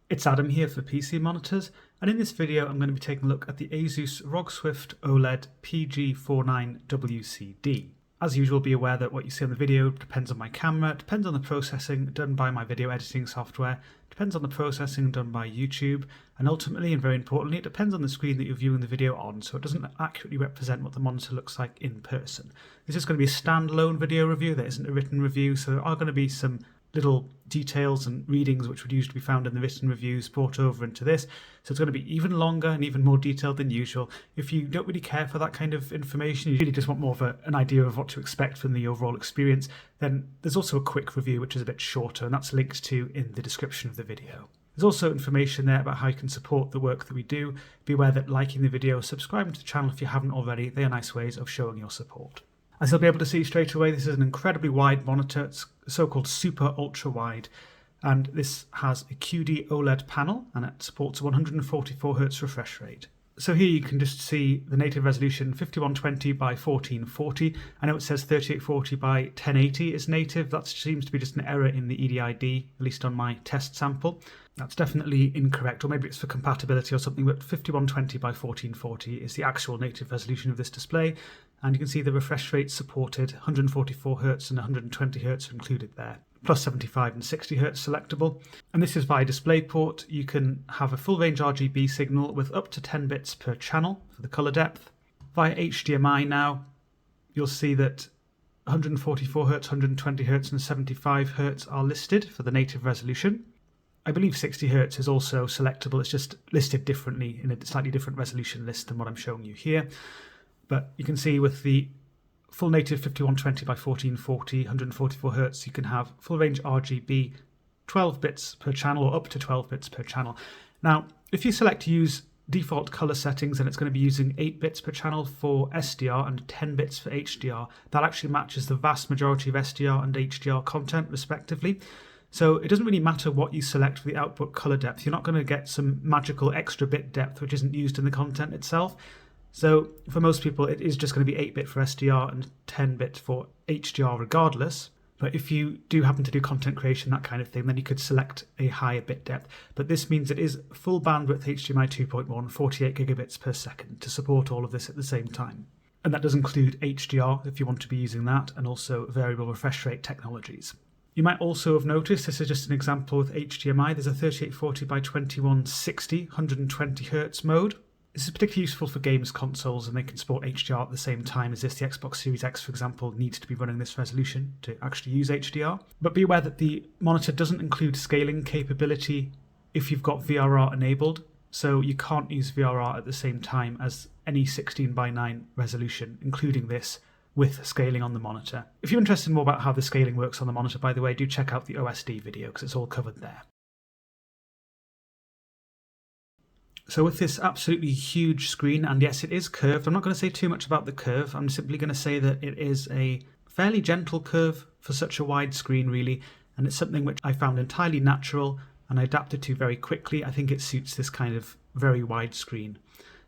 It's Adam here for PC Monitors, and in this video I'm going to be taking a look at the ASUS ROG OLED PG49WCD. As usual, be aware that what you see on the video depends on my camera, depends on the processing done by my video editing software, depends on the processing done by YouTube, and ultimately, and very importantly, it depends on the screen that you're viewing the video on, so it doesn't accurately represent what the monitor looks like in person. This is going to be a standalone video review, there isn't a written review, so there are going to be some little details and readings which would usually be found in the written reviews brought over into this. So it's going to be even longer and even more detailed than usual. If you don't really care for that kind of information, you really just want more of an idea of what to expect from the overall experience, then there's also a quick review which is a bit shorter, and that's linked to in the description of the video. There's also information there about how you can support the work that we do. Be aware that liking the video, subscribing to the channel if you haven't already, they are nice ways of showing your support. As you'll be able to see straight away, this is an incredibly wide monitor. It's so-called super ultra wide, and this has a QD-OLED panel, and it supports a 144Hz refresh rate. So here you can just see the native resolution 5120 by 1440. I know it says 3840 by 1080 is native. That seems to be just an error in the EDID, at least on my test sample. That's definitely incorrect, or maybe it's for compatibility or something, but 5120 by 1440 is the actual native resolution of this display. And you can see the refresh rates supported, 144Hz and 120Hz are included there, plus 75 and 60Hz selectable. And this is via DisplayPort. You can have a full range RGB signal with up to 10 bits per channel for the color depth. Via HDMI now, you'll see that 144Hz, 120Hz and 75Hz are listed for the native resolution. I believe 60Hz is also selectable, it's just listed differently in a slightly different resolution list than what I'm showing you here. But you can see with the full native 5120 by 1440, 144Hz, you can have full range RGB, 12 bits per channel or up to 12 bits per channel. Now, if you select use default color settings, then it's going to be using 8 bits per channel for SDR and 10 bits for HDR. That actually matches the vast majority of SDR and HDR content respectively. So it doesn't really matter what you select for the output color depth. You're not going to get some magical extra bit depth which isn't used in the content itself. So for most people, it is just going to be 8-bit for SDR and 10-bit for HDR regardless. But if you do happen to do content creation, that kind of thing, then you could select a higher bit depth. But this means it is full bandwidth HDMI 2.1, 48 gigabits per second to support all of this at the same time. And that does include HDR if you want to be using that, and also variable refresh rate technologies. You might also have noticed, this is just an example with HDMI, there's a 3840 by 2160 120Hz mode. This is particularly useful for games consoles, and they can support HDR at the same time as this. The Xbox Series X, for example, needs to be running this resolution to actually use HDR. But be aware that the monitor doesn't include scaling capability if you've got VRR enabled, so you can't use VRR at the same time as any 16:9 resolution, including this, with scaling on the monitor. If you're interested more about how the scaling works on the monitor, by the way, do check out the OSD video because it's all covered there. So with this absolutely huge screen, and yes, it is curved, I'm not going to say too much about the curve, I'm simply going to say that it is a fairly gentle curve for such a wide screen really, and it's something which I found entirely natural and I adapted to very quickly. I think it suits this kind of very wide screen.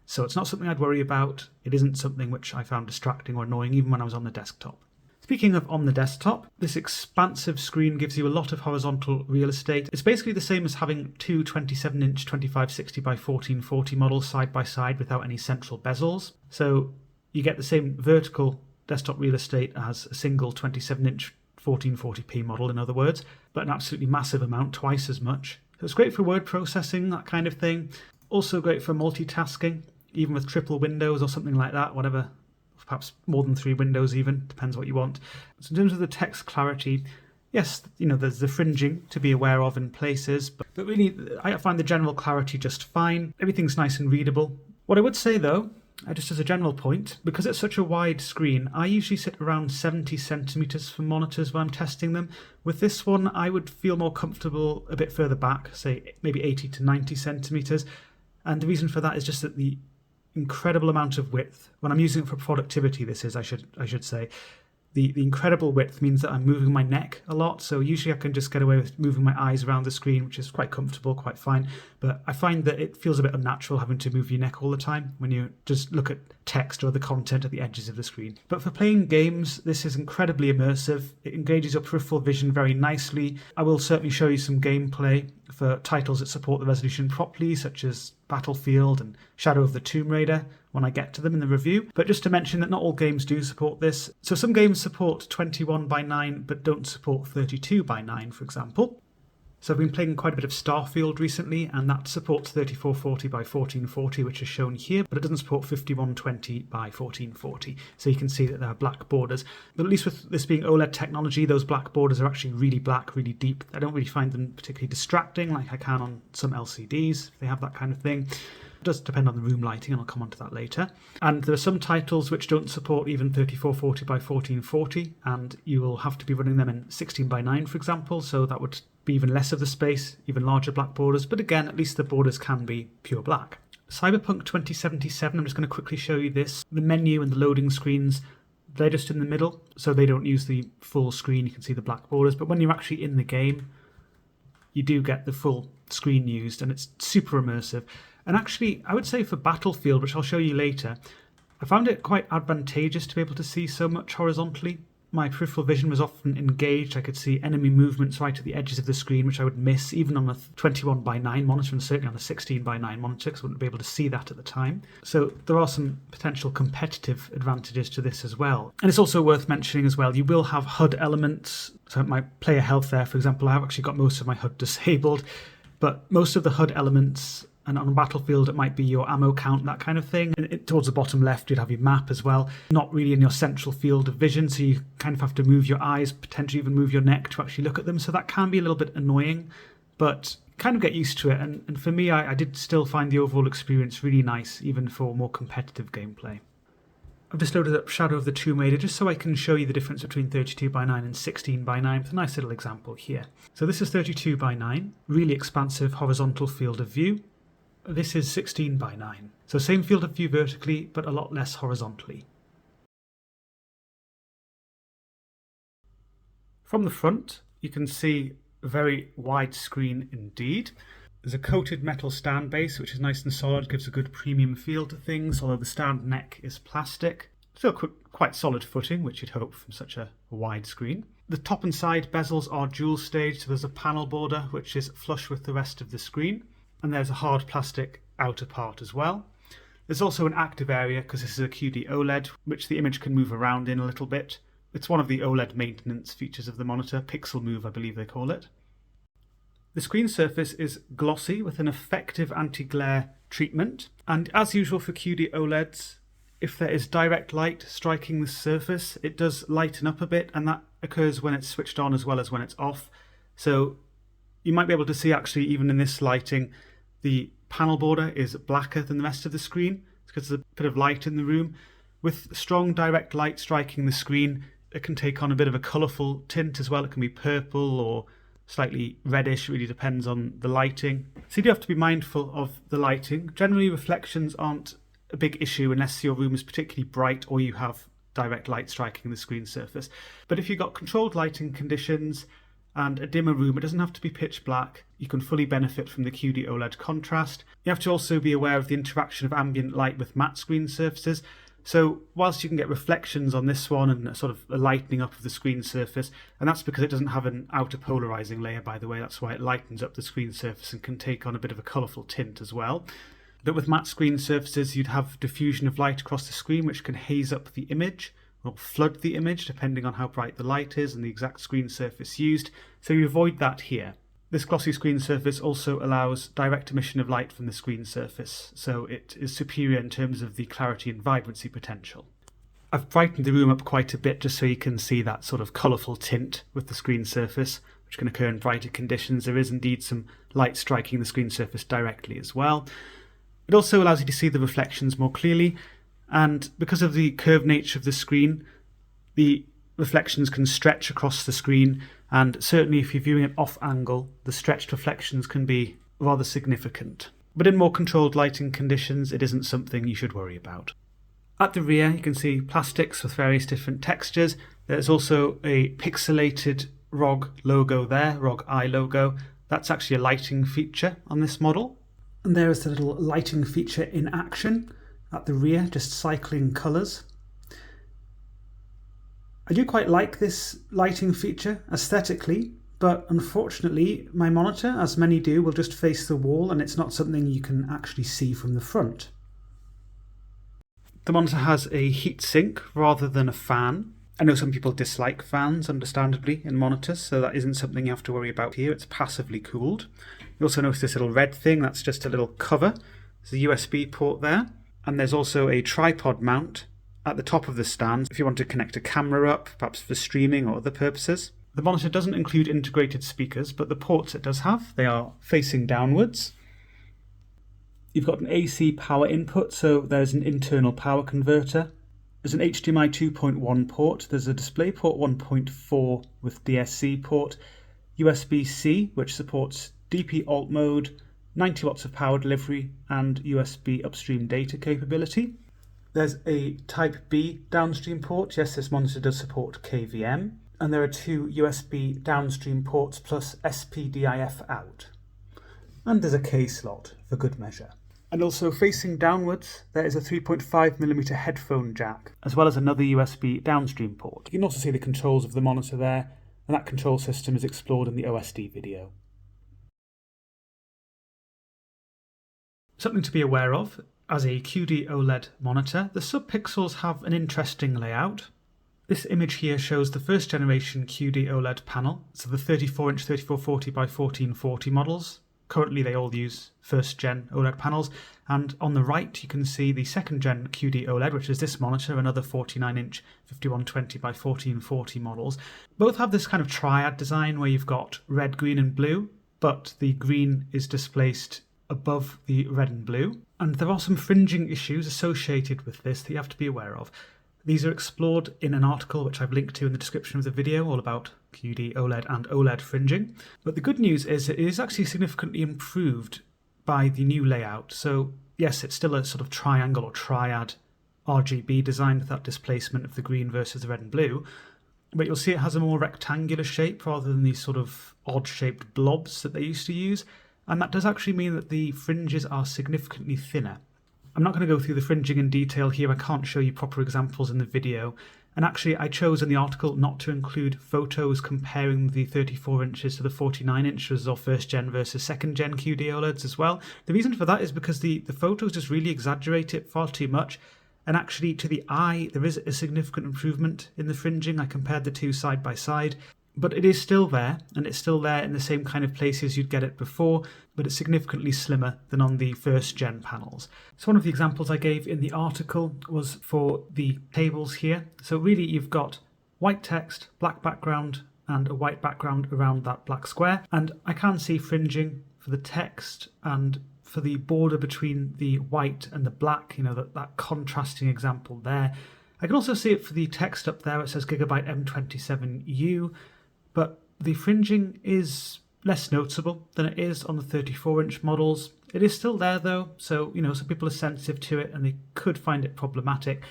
So it's not something I'd worry about, it isn't something which I found distracting or annoying even when I was on the desktop. Speaking of on the desktop, this expansive screen gives you a lot of horizontal real estate. It's basically the same as having two 27-inch 2560 by 1440 models side by side without any central bezels. So you get the same vertical desktop real estate as a single 27-inch 1440p model, in other words, but an absolutely massive amount, twice as much. So it's great for word processing, that kind of thing. Also great for multitasking, even with triple windows or something like that, whatever. Perhaps more than 3 windows even, depends what you want. So in terms of the text clarity, yes, there's the fringing to be aware of in places, but really I find the general clarity just fine. Everything's nice and readable. What I would say though, just as a general point, because it's such a wide screen, I usually sit around 70 centimeters for monitors when I'm testing them. With this one, I would feel more comfortable a bit further back, say maybe 80 to 90 centimeters. And the reason for that is just that the incredible amount of width. When I'm using it for productivity, this is, I should say, The incredible width means that I'm moving my neck a lot, so usually I can just get away with moving my eyes around the screen, which is quite comfortable, quite fine, but I find that it feels a bit unnatural having to move your neck all the time when you just look at text or other content at the edges of the screen. But for playing games, this is incredibly immersive. It engages your peripheral vision very nicely. I will certainly show you some gameplay for titles that support the resolution properly, such as Battlefield and Shadow of the Tomb Raider, when I get to them in the review. But just to mention that not all games do support this. So some games support 21:9 but don't support 32:9, for example. So I've been playing quite a bit of Starfield recently, and that supports 3440x1440, which is shown here, but it doesn't support 5120x1440. So you can see that there are black borders. But at least with this being OLED technology, those black borders are actually really black, really deep. I don't really find them particularly distracting like I can on some LCDs, if they have that kind of thing. It does depend on the room lighting, and I'll come on to that later. And there are some titles which don't support even 3440x1440, and you will have to be running them in 16:9, for example, so that would be even less of the space, even larger black borders, but again, at least the borders can be pure black. Cyberpunk 2077, I'm just going to quickly show you this. The menu and the loading screens, they're just in the middle, so they don't use the full screen. You can see the black borders, but when you're actually in the game, you do get the full screen used, and it's super immersive. And actually, I would say for Battlefield, which I'll show you later, I found it quite advantageous to be able to see so much horizontally. My peripheral vision was often engaged. I could see enemy movements right at the edges of the screen, which I would miss even on a 21:9 monitor, and certainly on a 16:9 monitor, because I wouldn't be able to see that at the time. So there are some potential competitive advantages to this as well. And it's also worth mentioning as well, you will have HUD elements. So my player health there, for example, I've actually got most of my HUD disabled, but most of the HUD elements, and on Battlefield, it might be your ammo count, that kind of thing. And towards the bottom left, you'd have your map as well. Not really in your central field of vision, so you kind of have to move your eyes, potentially even move your neck to actually look at them. So that can be a little bit annoying, but kind of get used to it. And for me, I did still find the overall experience really nice, even for more competitive gameplay. I've just loaded up Shadow of the Tomb Raider just so I can show you the difference between 32:9 and 16:9 with a nice little example here. So this is 32:9, really expansive horizontal field of view. This is 16:9, so same field of view vertically, but a lot less horizontally. From the front, you can see a very wide screen indeed. There's a coated metal stand base, which is nice and solid, gives a good premium feel to things, although the stand neck is plastic. Still quite solid footing, which you'd hope from such a wide screen. The top and side bezels are dual stage, so there's a panel border which is flush with the rest of the screen. And there's a hard plastic outer part as well. There's also an active area, because this is a QD-OLED, which the image can move around in a little bit. It's one of the OLED maintenance features of the monitor, Pixel Move I believe they call it. The screen surface is glossy with an effective anti-glare treatment, and as usual for QD-OLEDs, if there is direct light striking the surface, it does lighten up a bit, and that occurs when it's switched on as well as when it's off. So you might be able to see actually even in this lighting, the panel border is blacker than the rest of the screen. It's because there's a bit of light in the room. With strong direct light striking the screen, it can take on a bit of a colourful tint as well. It can be purple or slightly reddish, really depends on the lighting. So you do have to be mindful of the lighting. Generally, reflections aren't a big issue unless your room is particularly bright or you have direct light striking the screen surface. But if you've got controlled lighting conditions and a dimmer room, it doesn't have to be pitch black. You can fully benefit from the QD-OLED contrast. You have to also be aware of the interaction of ambient light with matte screen surfaces. So whilst you can get reflections on this one and a sort of a lightening up of the screen surface, and that's because it doesn't have an outer polarizing layer, by the way, that's why it lightens up the screen surface and can take on a bit of a colourful tint as well. But with matte screen surfaces, you'd have diffusion of light across the screen, which can haze up the image, or flood the image depending on how bright the light is and the exact screen surface used, so you avoid that here. This glossy screen surface also allows direct emission of light from the screen surface, so it is superior in terms of the clarity and vibrancy potential. I've brightened the room up quite a bit just so you can see that sort of colourful tint with the screen surface, which can occur in brighter conditions. There is indeed some light striking the screen surface directly as well. It also allows you to see the reflections more clearly, and because of the curved nature of the screen, the reflections can stretch across the screen, and certainly if you're viewing it off angle, the stretched reflections can be rather significant. But in more controlled lighting conditions, it isn't something you should worry about. At the rear, you can see plastics with various different textures. There's also a pixelated ROG logo there, ROG eye logo. That's actually a lighting feature on this model. And there is the little lighting feature in action at the rear, just cycling colours. I do quite like this lighting feature aesthetically, but unfortunately my monitor, as many do, will just face the wall and it's not something you can actually see from the front. The monitor has a heatsink rather than a fan. I know some people dislike fans, understandably, in monitors, so that isn't something you have to worry about here. It's passively cooled. You also notice this little red thing, that's just a little cover. There's a USB port there, and there's also a tripod mount at the top of the stand if you want to connect a camera up, perhaps for streaming or other purposes. The monitor doesn't include integrated speakers, but the ports it does have, they are facing downwards. You've got an AC power input, so there's an internal power converter. There's an HDMI 2.1 port, there's a DisplayPort 1.4 with DSC port, USB-C, which supports DP alt mode, 90 watts of power delivery, and USB upstream data capability. There's a Type B downstream port. Yes, this monitor does support KVM. And there are two USB downstream ports plus SPDIF out. And there's a K slot for good measure. And also facing downwards, there is a 3.5mm headphone jack, as well as another USB downstream port. You can also see the controls of the monitor there, and that control system is explored in the OSD video. Something to be aware of, as a QD-OLED monitor, the Subpixels have an interesting layout. This image here shows the first generation QD-OLED panel, so the 34-inch 3440 by 1440 models. Currently they all use first gen OLED panels, and on the right you can see the second gen QD-OLED, which is this monitor, another 49-inch 5120 by 1440 models. Both have this kind of triad design where you've got red, green and blue, but the green is displaced above the red and blue. And there are some fringing issues associated with this that you have to be aware of. These are explored in an article which I've linked to in the description of the video, all about QD, OLED and OLED fringing. But the good news is it is actually significantly improved by the new layout. So yes, it's still a sort of triangle or triad RGB design with that displacement of the green versus the red and blue. But you'll see it has a more rectangular shape rather than these sort of odd-shaped blobs that they used to use. And that does actually mean that the fringes are significantly thinner. I'm not going to go through the fringing in detail here, I can't show you proper examples in the video. And actually I chose in the article not to include photos comparing the 34 inches to the 49 inches or first gen versus second gen QD-OLEDs as well. The reason for that is because the photos just really exaggerate it far too much. And actually to the eye there is a significant improvement in the fringing. I compared the two side by side. But it is still there, and it's still there in the same kind of places you'd get it before, but it's significantly slimmer than on the first gen panels. So one of the examples I gave in the article was for the tables here. So really you've got white text, black background, and a white background around that black square. And I can see fringing for the text and for the border between the white and the black, you know, that contrasting example there. I can also see it for the text up there. It says Gigabyte M27U. But the fringing is less noticeable than it is on the 34-inch models. It is still there though, so you know, some people are sensitive to it and they could find it problematic.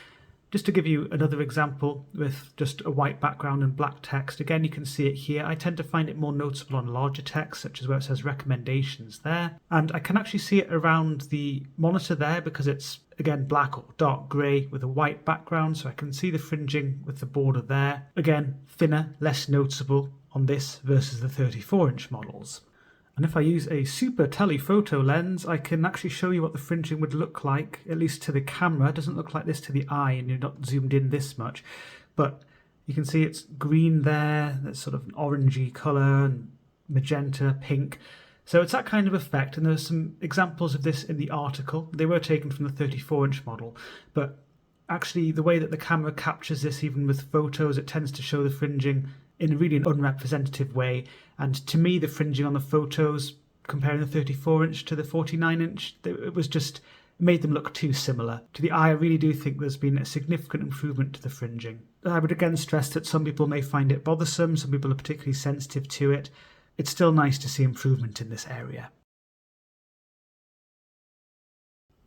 Just to give you another example with just a white background and black text, again you can see it here. I tend to find it more noticeable on larger text, such as where it says recommendations there. And I can actually see it around the monitor there because it's again black or dark grey with a white background, so I can see the fringing with the border there. Again, thinner, less noticeable on this versus the 34-inch models. And if I use a super telephoto lens, I can actually show you what the fringing would look like, at least to the camera. It doesn't look like this to the eye and you're not zoomed in this much, but you can see it's green there, that's sort of an orangey colour, and magenta, pink. So it's that kind of effect, and there's some examples of this in the article. They were taken from the 34-inch model, but actually the way that the camera captures this, even with photos, it tends to show the fringing in a really unrepresentative way. And to me, the fringing on the photos, comparing the 34-inch to the 49-inch, it was just made them look too similar. To the eye, I really do think there's been a significant improvement to the fringing. I would again stress that some people may find it bothersome, some people are particularly sensitive to it. It's still nice to see improvement in this area.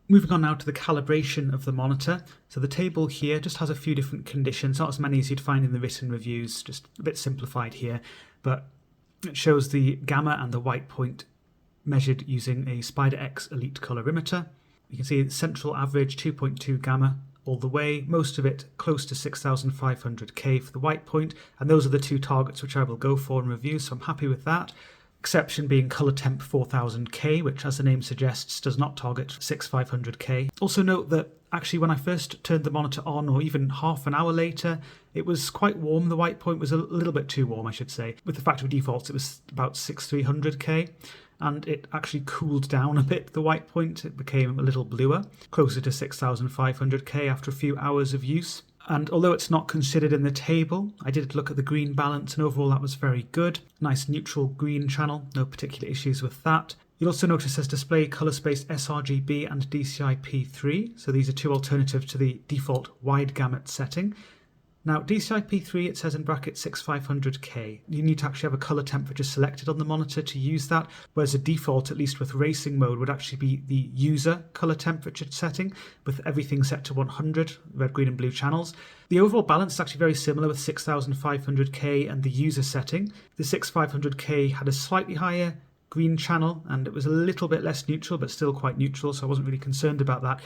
Moving on now to the calibration of the monitor. So the table here just has a few different conditions, not as many as you'd find in the written reviews, just a bit simplified here, but it shows the gamma and the white point measured using a SpiderX Elite colorimeter. You can see central average 2.2 gamma all the way, most of it close to 6500K for the white point, and those are the two targets which I will go for in review, so I'm happy with that. Exception being color temp 4000K, which as the name suggests does not target 6500K. Also note that actually when I first turned the monitor on, or even half an hour later, it was quite warm. The white point was a little bit too warm, I should say. With the factory defaults it was about 6300K, and it actually cooled down a bit, the white point. It became a little bluer, closer to 6500K after a few hours of use. And although it's not considered in the table, I did look at the green balance and overall that was very good. Nice neutral green channel, no particular issues with that. You'll also notice there's display colour space sRGB and DCI-P3, so these are two alternatives to the default wide gamut setting. Now DCI-P3, it says in brackets 6500K. You need to actually have a colour temperature selected on the monitor to use that, whereas the default, at least with racing mode, would actually be the user colour temperature setting, with everything set to 100, red, green and blue channels. The overall balance is actually very similar with 6500K and the user setting. The 6500K had a slightly higher green channel and it was a little bit less neutral, but still quite neutral, so I wasn't really concerned about that.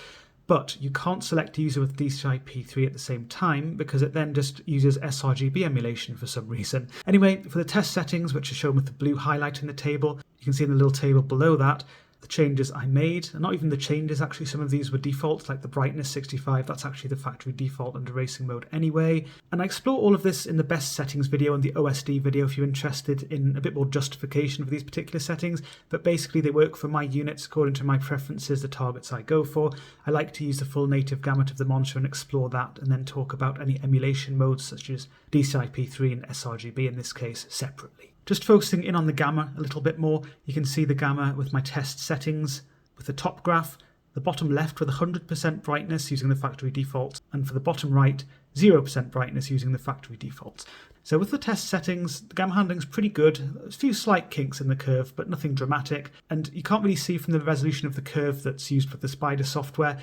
But you can't select user with DCI-P3 at the same time because it then just uses sRGB emulation for some reason. Anyway, for the test settings, which are shown with the blue highlight in the table, you can see in the little table below that the changes I made, and not even the changes, actually some of these were defaults, like the brightness 65, that's actually the factory default under racing mode anyway. And I explore all of this in the best settings video and the OSD video if you're interested in a bit more justification for these particular settings, but basically they work for my units according to my preferences, the targets I go for. I like to use the full native gamut of the monitor and explore that, and then talk about any emulation modes such as DCI-P3 and sRGB in this case separately. Just focusing in on the gamma a little bit more, you can see the gamma with my test settings with the top graph, the bottom left with 100% brightness using the factory defaults, and for the bottom right, 0% brightness using the factory defaults. So with the test settings, the gamma handling is pretty good. There's a few slight kinks in the curve, but nothing dramatic, and you can't really see from the resolution of the curve that's used with the Spider software.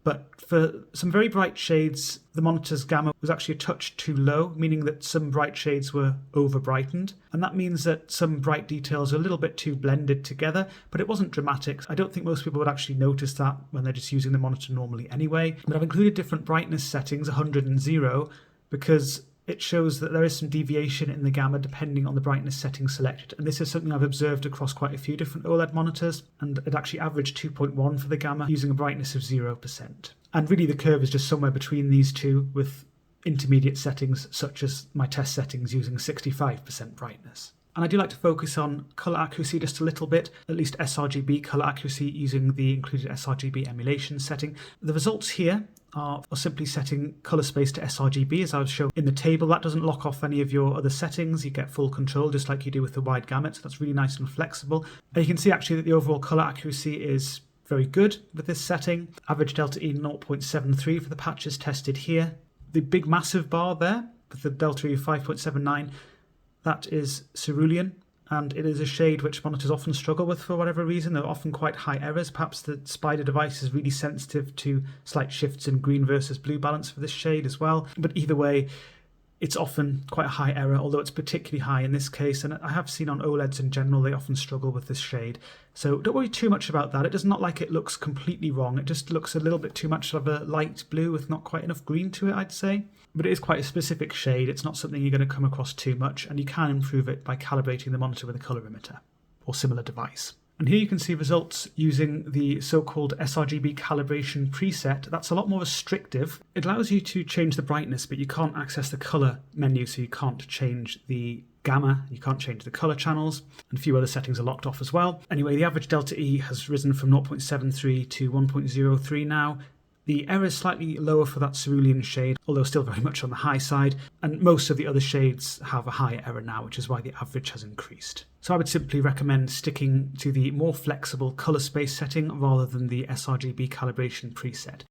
But for some very bright shades, the monitor's gamma was actually a touch too low, meaning that some bright shades were over-brightened. And that means that some bright details are a little bit too blended together, but it wasn't dramatic. I don't think most people would actually notice that when they're just using the monitor normally anyway. But I've included different brightness settings, 100 and 0, because it shows that there is some deviation in the gamma depending on the brightness setting selected. And this is something I've observed across quite a few different OLED monitors, and it actually averaged 2.1 for the gamma using a brightness of 0%. And really the curve is just somewhere between these two, with intermediate settings such as my test settings using 65% brightness. And I do like to focus on colour accuracy just a little bit, at least sRGB colour accuracy using the included sRGB emulation setting. The results here are simply setting colour space to sRGB as I was shown in the table. That doesn't lock off any of your other settings. You get full control just like you do with the wide gamut, so that's really nice and flexible. And you can see actually that the overall colour accuracy is very good with this setting. Average delta E 0.73 for the patches tested here. The big massive bar there with the delta E of 5.79, that is cerulean, and it is a shade which monitors often struggle with for whatever reason. There are often quite high errors. Perhaps the Spider device is really sensitive to slight shifts in green versus blue balance for this shade as well. But either way, it's often quite a high error, although it's particularly high in this case. And I have seen on OLEDs in general, they often struggle with this shade. So don't worry too much about that. It does not like it looks completely wrong. It just looks a little bit too much of a light blue with not quite enough green to it, I'd say. But it is quite a specific shade. It's not something you're going to come across too much, and you can improve it by calibrating the monitor with a colorimeter or similar device. And here you can see results using the so-called sRGB calibration preset. That's a lot more restrictive. It allows you to change the brightness, but you can't access the color menu, so you can't change the gamma, you can't change the color channels, and a few other settings are locked off as well. Anyway, the average delta E has risen from 0.73 to 1.03 now. The error is slightly lower for that cerulean shade, although still very much on the high side, and most of the other shades have a higher error now, which is why the average has increased. So I would simply recommend sticking to the more flexible colour space setting rather than the sRGB calibration preset.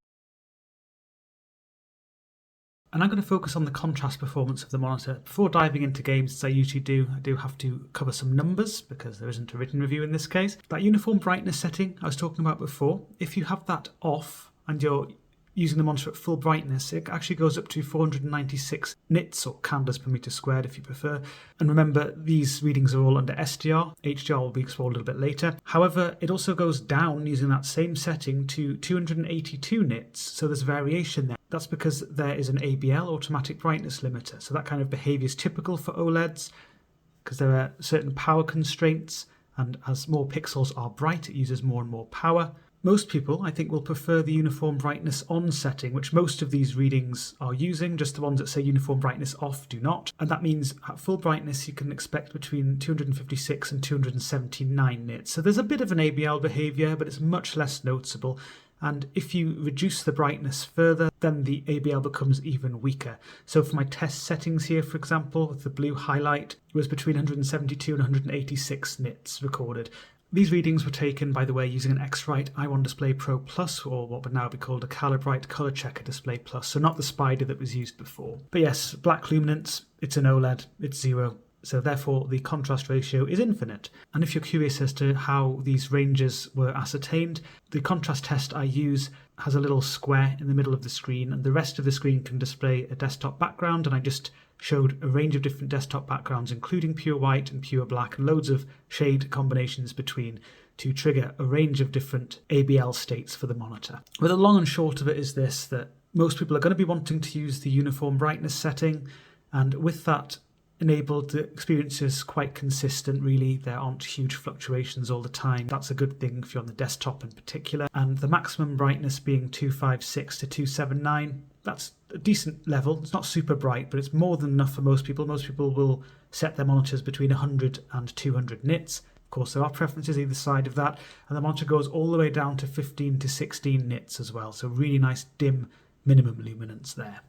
And I'm going to focus on the contrast performance of the monitor. Before diving into games, as I usually do, I do have to cover some numbers because there isn't a written review in this case. That uniform brightness setting I was talking about before, if you have that off and you're using the monitor at full brightness, it actually goes up to 496 nits, or candles per meter squared if you prefer. And remember, these readings are all under SDR. HDR will be explored a little bit later. However, it also goes down using that same setting to 282 nits, so there's variation there. That's because there is an ABL, automatic brightness limiter, so that kind of behaviour is typical for OLEDs because there are certain power constraints, and as more pixels are bright, it uses more and more power. Most people, I think, will prefer the uniform brightness on setting, which most of these readings are using. Just the ones that say uniform brightness off do not. And that means at full brightness, you can expect between 256 and 279 nits. So there's a bit of an ABL behavior, but it's much less noticeable. And if you reduce the brightness further, then the ABL becomes even weaker. So for my test settings here, for example, with the blue highlight, it was between 172 and 186 nits recorded. These readings were taken, by the way, using an X-Rite i1 Display Pro Plus, or what would now be called a Calibrite Color Checker Display Plus, so not the Spider that was used before. But yes, black luminance, it's an OLED, it's 0, so therefore the contrast ratio is infinite. And if you're curious as to how these ranges were ascertained, the contrast test I use has a little square in the middle of the screen, and the rest of the screen can display a desktop background, and I just showed a range of different desktop backgrounds, including pure white and pure black, and loads of shade combinations between to trigger a range of different ABL states for the monitor. But the long and short of it is this, that most people are going to be wanting to use the uniform brightness setting, and with that enabled, the experience is quite consistent really. There aren't huge fluctuations all the time. That's a good thing if you're on the desktop in particular. And the maximum brightness being 256 to 279, that's a decent level. It's not super bright, but it's more than enough for most people. Most people will set their monitors between 100 and 200 nits. Of course, there are preferences either side of that, and the monitor goes all the way down to 15 to 16 nits as well. So really nice dim minimum luminance there.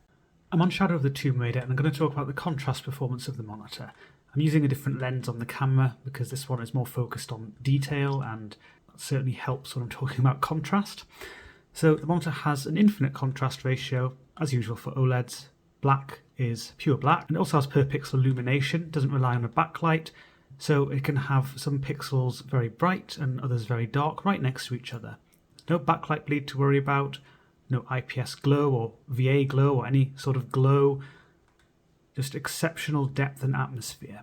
I'm on Shadow of the Tomb Raider, and I'm going to talk about the contrast performance of the monitor. I'm using a different lens on the camera because this one is more focused on detail, and that certainly helps when I'm talking about contrast. So the monitor has an infinite contrast ratio, as usual for OLEDs. Black is pure black, and it also has per pixel illumination, doesn't rely on a backlight, so it can have some pixels very bright and others very dark right next to each other. No backlight bleed to worry about, no IPS glow or VA glow or any sort of glow, just exceptional depth and atmosphere.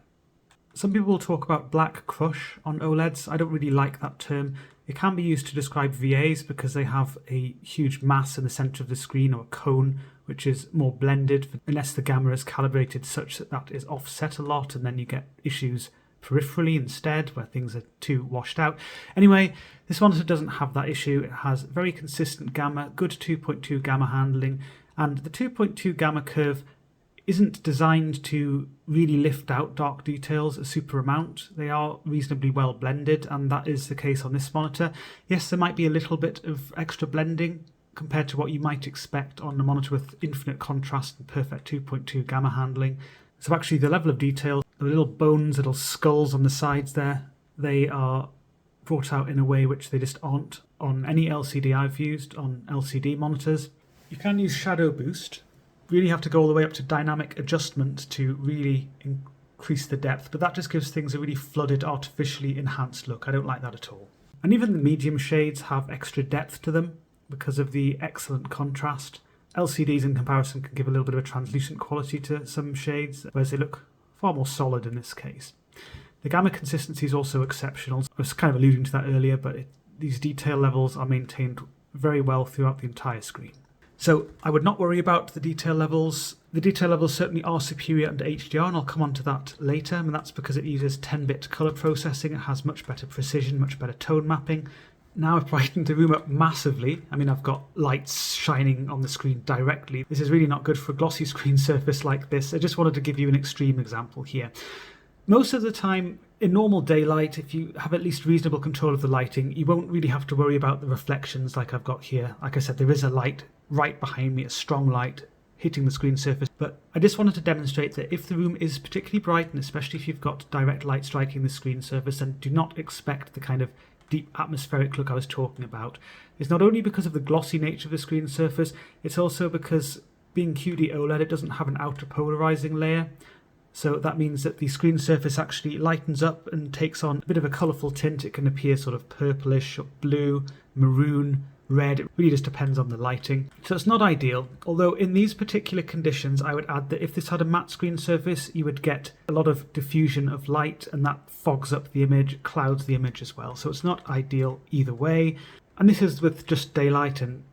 Some people will talk about black crush on OLEDs. I don't really like that term. It can be used to describe VAs because they have a huge mass in the centre of the screen, or a cone, which is more blended unless the gamma is calibrated such that that is offset a lot, and then you get issues peripherally instead where things are too washed out. Anyway, this monitor doesn't have that issue. It has very consistent gamma, good 2.2 gamma handling, and the 2.2 gamma curve isn't designed to really lift out dark details a super amount. They are reasonably well blended, and that is the case on this monitor. Yes, there might be a little bit of extra blending compared to what you might expect on a monitor with infinite contrast and perfect 2.2 gamma handling. So actually the level of detail, the little bones, little skulls on the sides there, they are brought out in a way which they just aren't on any LCD I've used on LCD monitors. You can use shadow boost. Really have to go all the way up to dynamic adjustment to really increase the depth, but that just gives things a really flooded, artificially enhanced look. I don't like that at all. And even the medium shades have extra depth to them because of the excellent contrast. LCDs in comparison can give a little bit of a translucent quality to some shades, whereas they look far more solid in this case. The gamma consistency is also exceptional. I was kind of alluding to that earlier, but these detail levels are maintained very well throughout the entire screen. So I would not worry about the detail levels. The detail levels certainly are superior under HDR, and I'll come on to that later, and that's because it uses 10-bit colour processing. It has much better precision, much better tone mapping. Now I've brightened the room up massively. I mean, I've got lights shining on the screen directly. This is really not good for a glossy screen surface like this. I just wanted to give you an extreme example here. Most of the time, in normal daylight, if you have at least reasonable control of the lighting, you won't really have to worry about the reflections like I've got here. Like I said, there is a light right behind me, a strong light hitting the screen surface. But I just wanted to demonstrate that if the room is particularly bright, and especially if you've got direct light striking the screen surface, then do not expect the kind of deep atmospheric look I was talking about. It's not only because of the glossy nature of the screen surface, it's also because Being QD-OLED, it doesn't have an outer polarizing layer. So that means that the screen surface actually lightens up and takes on a bit of a colourful tint. It can appear sort of purplish, or blue, maroon, red. It really just depends on the lighting. So it's not ideal, although in these particular conditions I would add that if this had a matte screen surface you would get a lot of diffusion of light, and that fogs up the image, clouds the image as well. So it's not ideal either way. And this is with just daylight and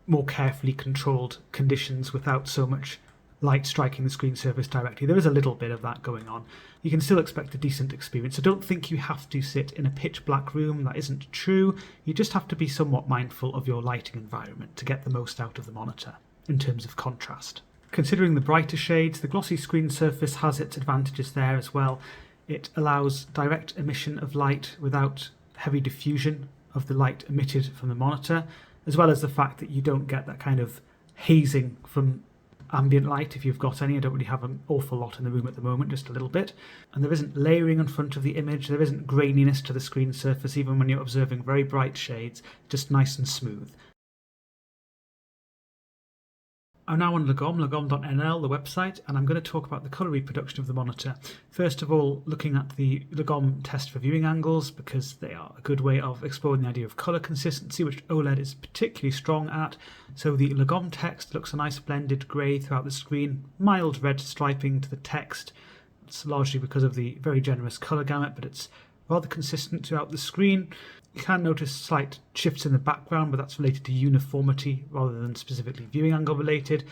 more carefully controlled conditions without so much light striking the screen surface directly. There is a little bit of that going on. You can still expect a decent experience, so don't think you have to sit in a pitch black room. That isn't true. You just have to be somewhat mindful of your lighting environment to get the most out of the monitor in terms of contrast. Considering the brighter shades, the glossy screen surface has its advantages there as well. It allows direct emission of light without heavy diffusion of the light emitted from the monitor, as well as the fact that you don't get that kind of hazing from ambient light if you've got any. I don't really have an awful lot in the room at the moment, just a little bit. And there isn't layering in front of the image, there isn't graininess to the screen surface even when you're observing very bright shades, just nice and smooth. I'm now on lagom.nl, the website, and I'm going to talk about the colour reproduction of the monitor. First of all, looking at the Lagom test for viewing angles, because they are a good way of exploring the idea of colour consistency, which OLED is particularly strong at. So the Lagom text looks a nice blended grey throughout the screen, mild red striping to the text. It's largely because of the very generous colour gamut, but it's rather consistent throughout the screen. You can notice slight shifts in the background, but that's related to uniformity rather than specifically viewing angle related.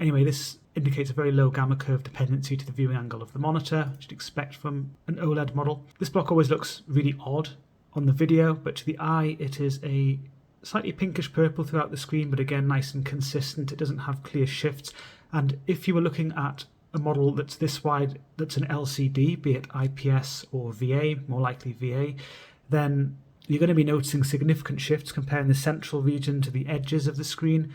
Anyway, this indicates a very low gamma curve dependency to the viewing angle of the monitor, which you'd expect from an OLED model. This block always looks really odd on the video, but to the eye it is a slightly pinkish purple throughout the screen, but again nice and consistent. It doesn't have clear shifts, and if you were looking at a model that's this wide, that's an LCD, be it IPS or VA, more likely VA, then you're going to be noticing significant shifts comparing the central region to the edges of the screen.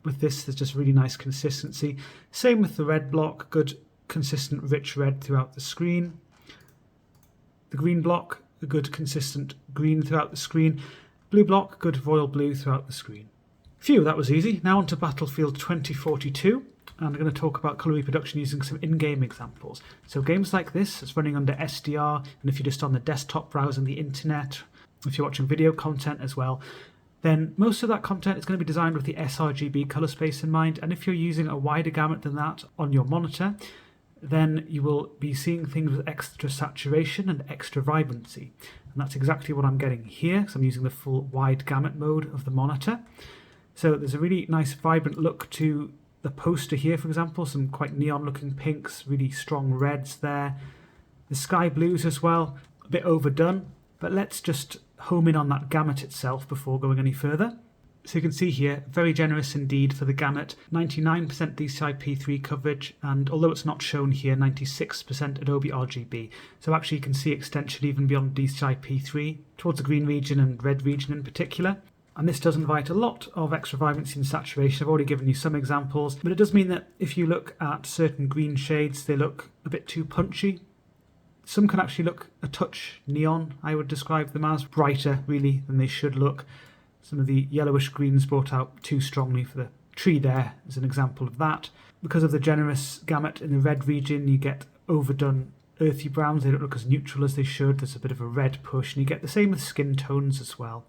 With this, there's just really nice consistency. Same with the red block, good, consistent, rich red throughout the screen. The green block, a good, consistent green throughout the screen. Blue block, good royal blue throughout the screen. Phew, that was easy. Now on to Battlefield 2042. And I'm going to talk about colour reproduction using some in-game examples. So games like this, it's running under SDR, and if you're just on the desktop browsing the internet, if you're watching video content as well, then most of that content is going to be designed with the sRGB colour space in mind, and if you're using a wider gamut than that on your monitor, then you will be seeing things with extra saturation and extra vibrancy. And that's exactly what I'm getting here, because I'm using the full wide gamut mode of the monitor. So there's a really nice vibrant look to the poster here, for example, some quite neon looking pinks, really strong reds there. The sky blues as well, a bit overdone, but let's just home in on that gamut itself before going any further. So you can see here, very generous indeed for the gamut, 99% DCI-P3 coverage, and although it's not shown here, 96% Adobe RGB. So actually you can see extension even beyond DCI-P3, towards the green region and red region in particular. And this does invite a lot of extra vibrancy and saturation. I've already given you some examples, but it does mean that if you look at certain green shades, they look a bit too punchy. Some can actually look a touch neon, I would describe them as, brighter really than they should look. Some of the yellowish greens brought out too strongly for the tree there is an example of that. Because of the generous gamut in the red region, you get overdone earthy browns. They don't look as neutral as they should. There's a bit of a red push, and you get the same with skin tones as well.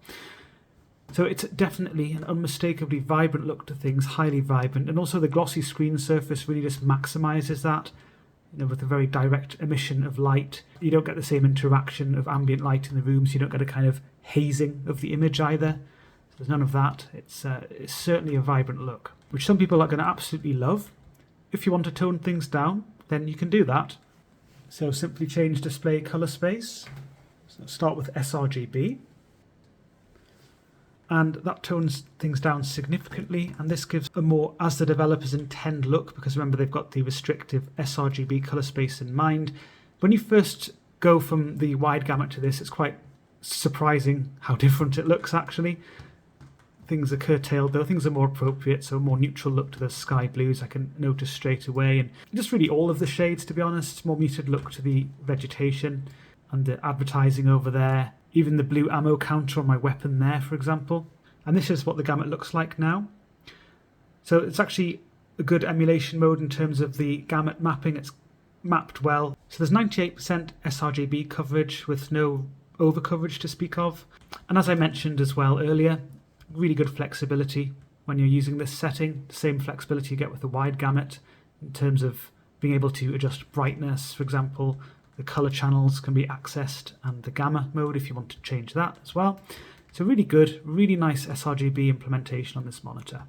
So it's definitely an unmistakably vibrant look to things, highly vibrant, and also the glossy screen surface really just maximises that. You know, with a very direct emission of light, you don't get the same interaction of ambient light in the room, so you don't get a kind of hazing of the image either. So there's none of that. It's certainly a vibrant look, which some people are going to absolutely love. If you want to tone things down, then you can do that. So simply change display colour space. So start with sRGB. And that tones things down significantly, and this gives a more as the developers intend look, because remember they've got the restrictive sRGB colour space in mind. When you first go from the wide gamut to this, it's quite surprising how different it looks actually. Things are curtailed though, things are more appropriate, so a more neutral look to the sky blues I can notice straight away, and just really all of the shades to be honest. More muted look to the vegetation and the advertising over there. Even the blue ammo counter on my weapon there, for example. And this is what the gamut looks like now. So it's actually a good emulation mode in terms of the gamut mapping. It's mapped well. So there's 98% sRGB coverage with no over coverage to speak of. And as I mentioned as well earlier, really good flexibility when you're using this setting. The same flexibility you get with the wide gamut in terms of being able to adjust brightness, for example. The color channels can be accessed, and the gamma mode if you want to change that as well. So really good, really nice sRGB implementation on this monitor.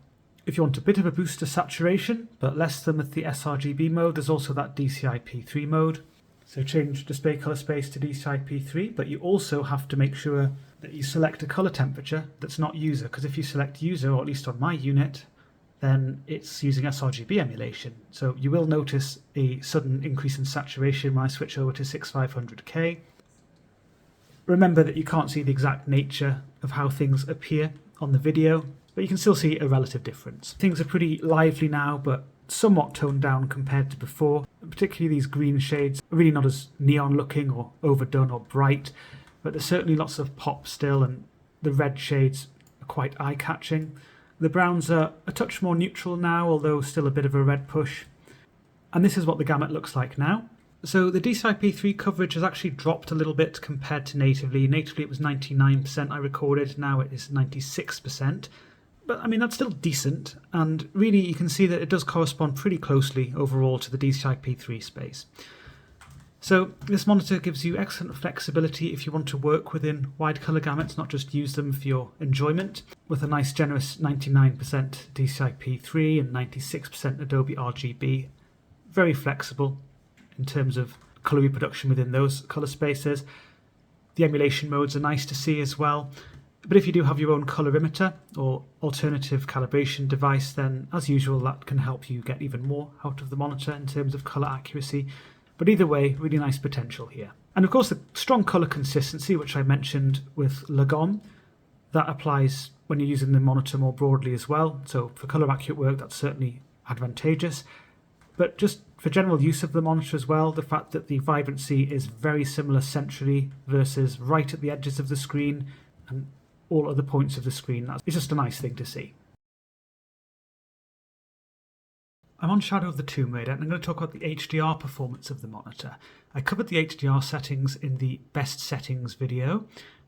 If you want a bit of a boost to saturation, but less than with the sRGB mode, there's also that DCI-P3 mode. So change display color space to DCI-P3, but you also have to make sure that you select a color temperature that's not user, because if you select user, or at least on my unit, then it's using sRGB emulation. So you will notice a sudden increase in saturation when I switch over to 6500K. Remember that you can't see the exact nature of how things appear on the video, but you can still see a relative difference. Things are pretty lively now, but somewhat toned down compared to before. Particularly these green shades are really not as neon looking or overdone or bright, but there's certainly lots of pop still, and the red shades are quite eye-catching. The browns are a touch more neutral now, although still a bit of a red push. And this is what the gamut looks like now. So the DCI-P3 coverage has actually dropped a little bit compared to natively. Natively it was 99% I recorded, now it is 96%. But I mean, that's still decent, and really you can see that it does correspond pretty closely overall to the DCI-P3 space. So this monitor gives you excellent flexibility if you want to work within wide colour gamuts, not just use them for your enjoyment, with a nice generous 99% DCI-P3 and 96% Adobe RGB. Very flexible in terms of colour reproduction within those colour spaces. The emulation modes are nice to see as well. But if you do have your own colorimeter or alternative calibration device, then as usual that can help you get even more out of the monitor in terms of colour accuracy. But either way, really nice potential here. And of course the strong colour consistency, which I mentioned with Lagom, that applies when you're using the monitor more broadly as well. So for colour accurate work, that's certainly advantageous. But just for general use of the monitor as well, the fact that the vibrancy is very similar centrally versus right at the edges of the screen and all other points of the screen, it's just a nice thing to see. I'm on Shadow of the Tomb Raider, and I'm going to talk about the HDR performance of the monitor. I covered the HDR settings in the best settings video,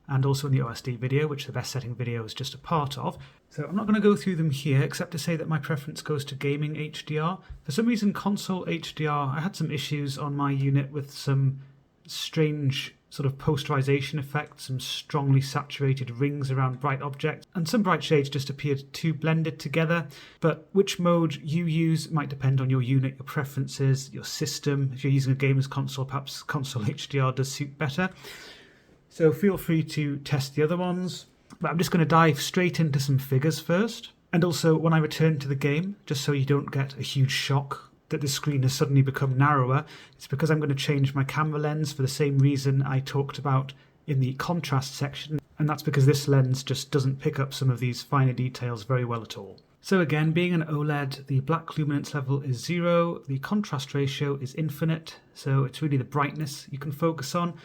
and also in the OSD video, which the best setting video is just a part of. So I'm not going to go through them here, except to say that my preference goes to gaming HDR. For some reason, console HDR, I had some issues on my unit with some strange sort of posterization effects, some strongly saturated rings around bright objects, and some bright shades just appeared too blended together. But which mode you use might depend on your unit, your preferences, your system. If you're using a gamer's console, perhaps console HDR does suit better. So feel free to test the other ones. But I'm just going to dive straight into some figures first. And also when I return to the game, just so you don't get a huge shock that the screen has suddenly become narrower, it's because I'm going to change my camera lens for the same reason I talked about in the contrast section, and that's because this lens just doesn't pick up some of these finer details very well at all. So again, being an OLED, the black luminance level is 0, the contrast ratio is infinite, so it's really the brightness you can focus on.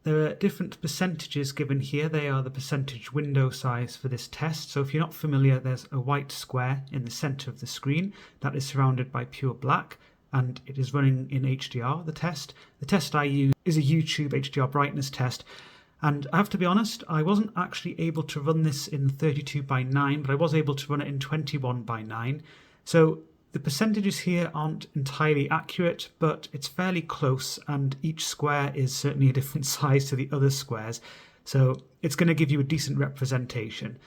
There are different percentages given here. They are the percentage window size for this test. So if you're not familiar, there's a white square in the center of the screen that is surrounded by pure black, and it is running in HDR, the test. The test I use is a YouTube HDR brightness test, and I have to be honest, I wasn't actually able to run this in 32:9, but I was able to run it in 21:9. So the percentages here aren't entirely accurate, but it's fairly close, and each square is certainly a different size to the other squares, so it's going to give you a decent representation.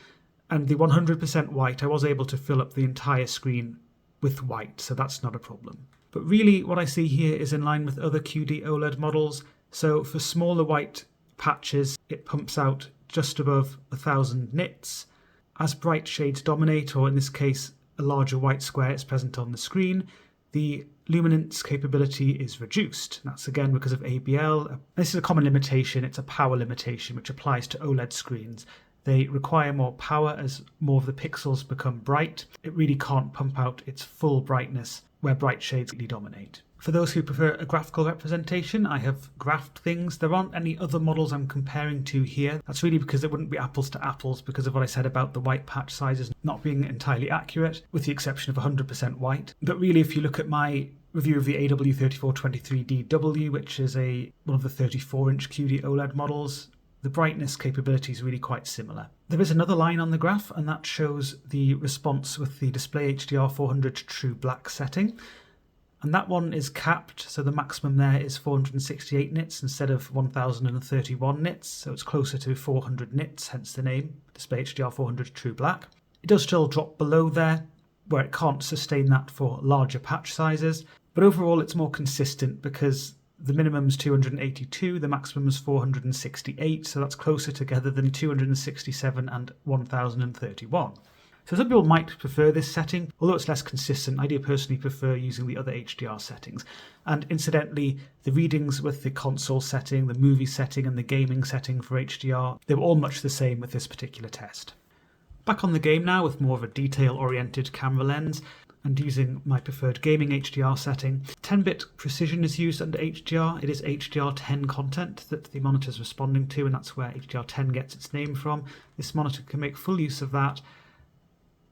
And the 100% white, I was able to fill up the entire screen with white, so that's not a problem. But really what I see here is in line with other QD-OLED models. So for smaller white patches, it pumps out just above 1000 nits. As bright shades dominate, or in this case a larger white square is present on the screen, the luminance capability is reduced. That's again because of ABL. This is a common limitation. It's a power limitation which applies to OLED screens. They require more power as more of the pixels become bright. It really can't pump out its full brightness where bright shades really dominate. For those who prefer a graphical representation, I have graphed things. There aren't any other models I'm comparing to here. That's really because it wouldn't be apples to apples because of what I said about the white patch sizes not being entirely accurate, with the exception of 100% white. But really, if you look at my review of the AW3423DW, which is one of the 34-inch QD-OLED models, the brightness capability is really quite similar. There is another line on the graph, and that shows the response with the display HDR 400 true black setting. And that one is capped, so the maximum there is 468 nits instead of 1031 nits, so it's closer to 400 nits, hence the name, display HDR 400 true black. It does still drop below there, where it can't sustain that for larger patch sizes, but overall it's more consistent because the minimum is 282, the maximum is 468, so that's closer together than 267 and 1031. So some people might prefer this setting, although it's less consistent. I do personally prefer using the other HDR settings. And incidentally, the readings with the console setting, the movie setting, and the gaming setting for HDR, they were all much the same with this particular test. Back on the game now with more of a detail-oriented camera lens, and using my preferred gaming HDR setting. 10-bit precision is used under HDR. It is HDR10 content that the monitor is responding to, and that's where HDR10 gets its name from. This monitor can make full use of that,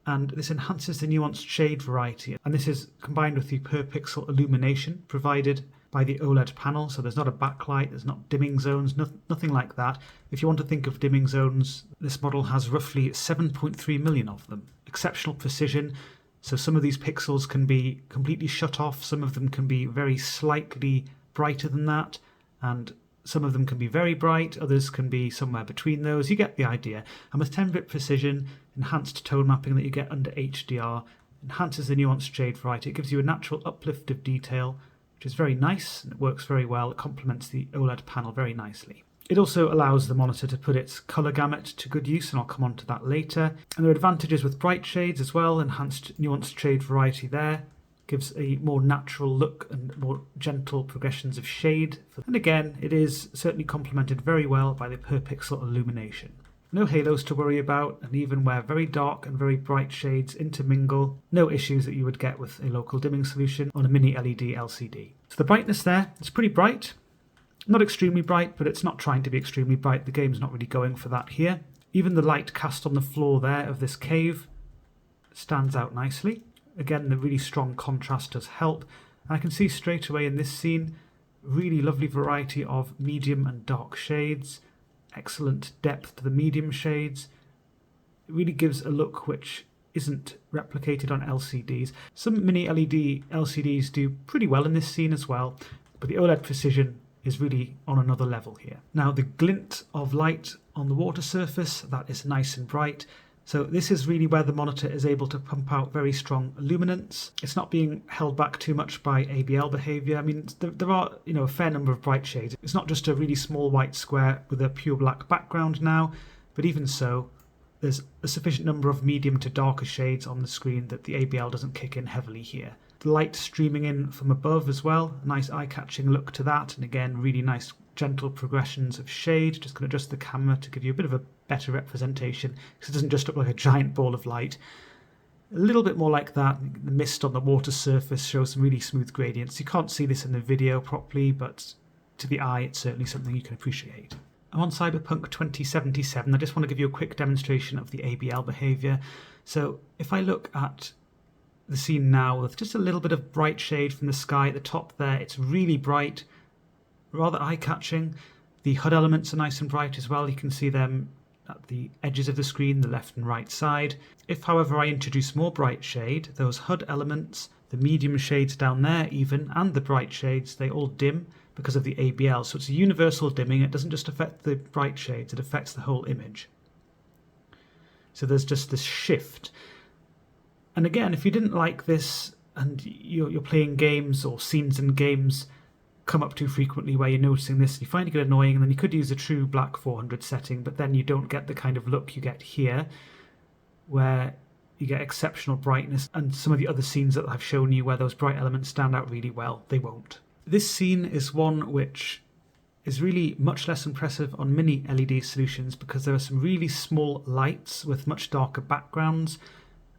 and this enhances the nuanced shade variety. And this is combined with the per pixel illumination provided by the OLED panel, so there's not a backlight, there's not dimming zones, nothing like that. If you want to think of dimming zones, this model has roughly 7.3 million of them. Exceptional precision. So some of these pixels can be completely shut off, some of them can be very slightly brighter than that, and some of them can be very bright, others can be somewhere between those. You get the idea. And with 10-bit precision, enhanced tone mapping that you get under HDR enhances the nuanced shade variety. It gives you a natural uplift of detail, which is very nice, and it works very well. It complements the OLED panel very nicely. It also allows the monitor to put its colour gamut to good use, and I'll come on to that later. And there are advantages with bright shades as well, enhanced nuanced shade variety there. Gives a more natural look and more gentle progressions of shade. And again, it is certainly complemented very well by the per pixel illumination. No halos to worry about, and even where very dark and very bright shades intermingle, no issues that you would get with a local dimming solution on a mini LED LCD. So the brightness there, it's pretty bright. Not extremely bright, but it's not trying to be extremely bright. The game's not really going for that here. Even the light cast on the floor there of this cave stands out nicely. Again, the really strong contrast does help. And I can see straight away in this scene, really lovely variety of medium and dark shades. Excellent depth to the medium shades. It really gives a look which isn't replicated on LCDs. Some mini LED LCDs do pretty well in this scene as well, but the OLED precision is really on another level here. Now the glint of light on the water surface, that is nice and bright. So this is really where the monitor is able to pump out very strong illuminance. It's not being held back too much by ABL behavior. I mean, there are, a fair number of bright shades. It's not just a really small white square with a pure black background now, but even so, there's a sufficient number of medium to darker shades on the screen that the ABL doesn't kick in heavily here. The light streaming in from above as well, a nice eye-catching look to that, and again, really nice gentle progressions of shade. Just going to adjust the camera to give you a bit of a better representation, because it doesn't just look like a giant ball of light. A little bit more like that. The mist on the water surface shows some really smooth gradients. You can't see this in the video properly, but to the eye, it's certainly something you can appreciate. I'm on Cyberpunk 2077. I just want to give you a quick demonstration of the ABL behavior. So if I look at the scene now with just a little bit of bright shade from the sky at the top there, it's really bright, rather eye-catching. The HUD elements are nice and bright as well. You can see them at the edges of the screen, the left and right side. If, however, I introduce more bright shade, those HUD elements, the medium shades down there even, and the bright shades, they all dim because of the ABL. So it's a universal dimming. It doesn't just affect the bright shades, it affects the whole image. So there's just this shift. And again, if you didn't like this and you're playing games or scenes in games come up too frequently where you're noticing this, you find it annoying, and then you could use a true black 400 setting, but then you don't get the kind of look you get here where you get exceptional brightness, and some of the other scenes that I've shown you where those bright elements stand out really well, they won't. This scene is one which is really much less impressive on mini LED solutions because there are some really small lights with much darker backgrounds,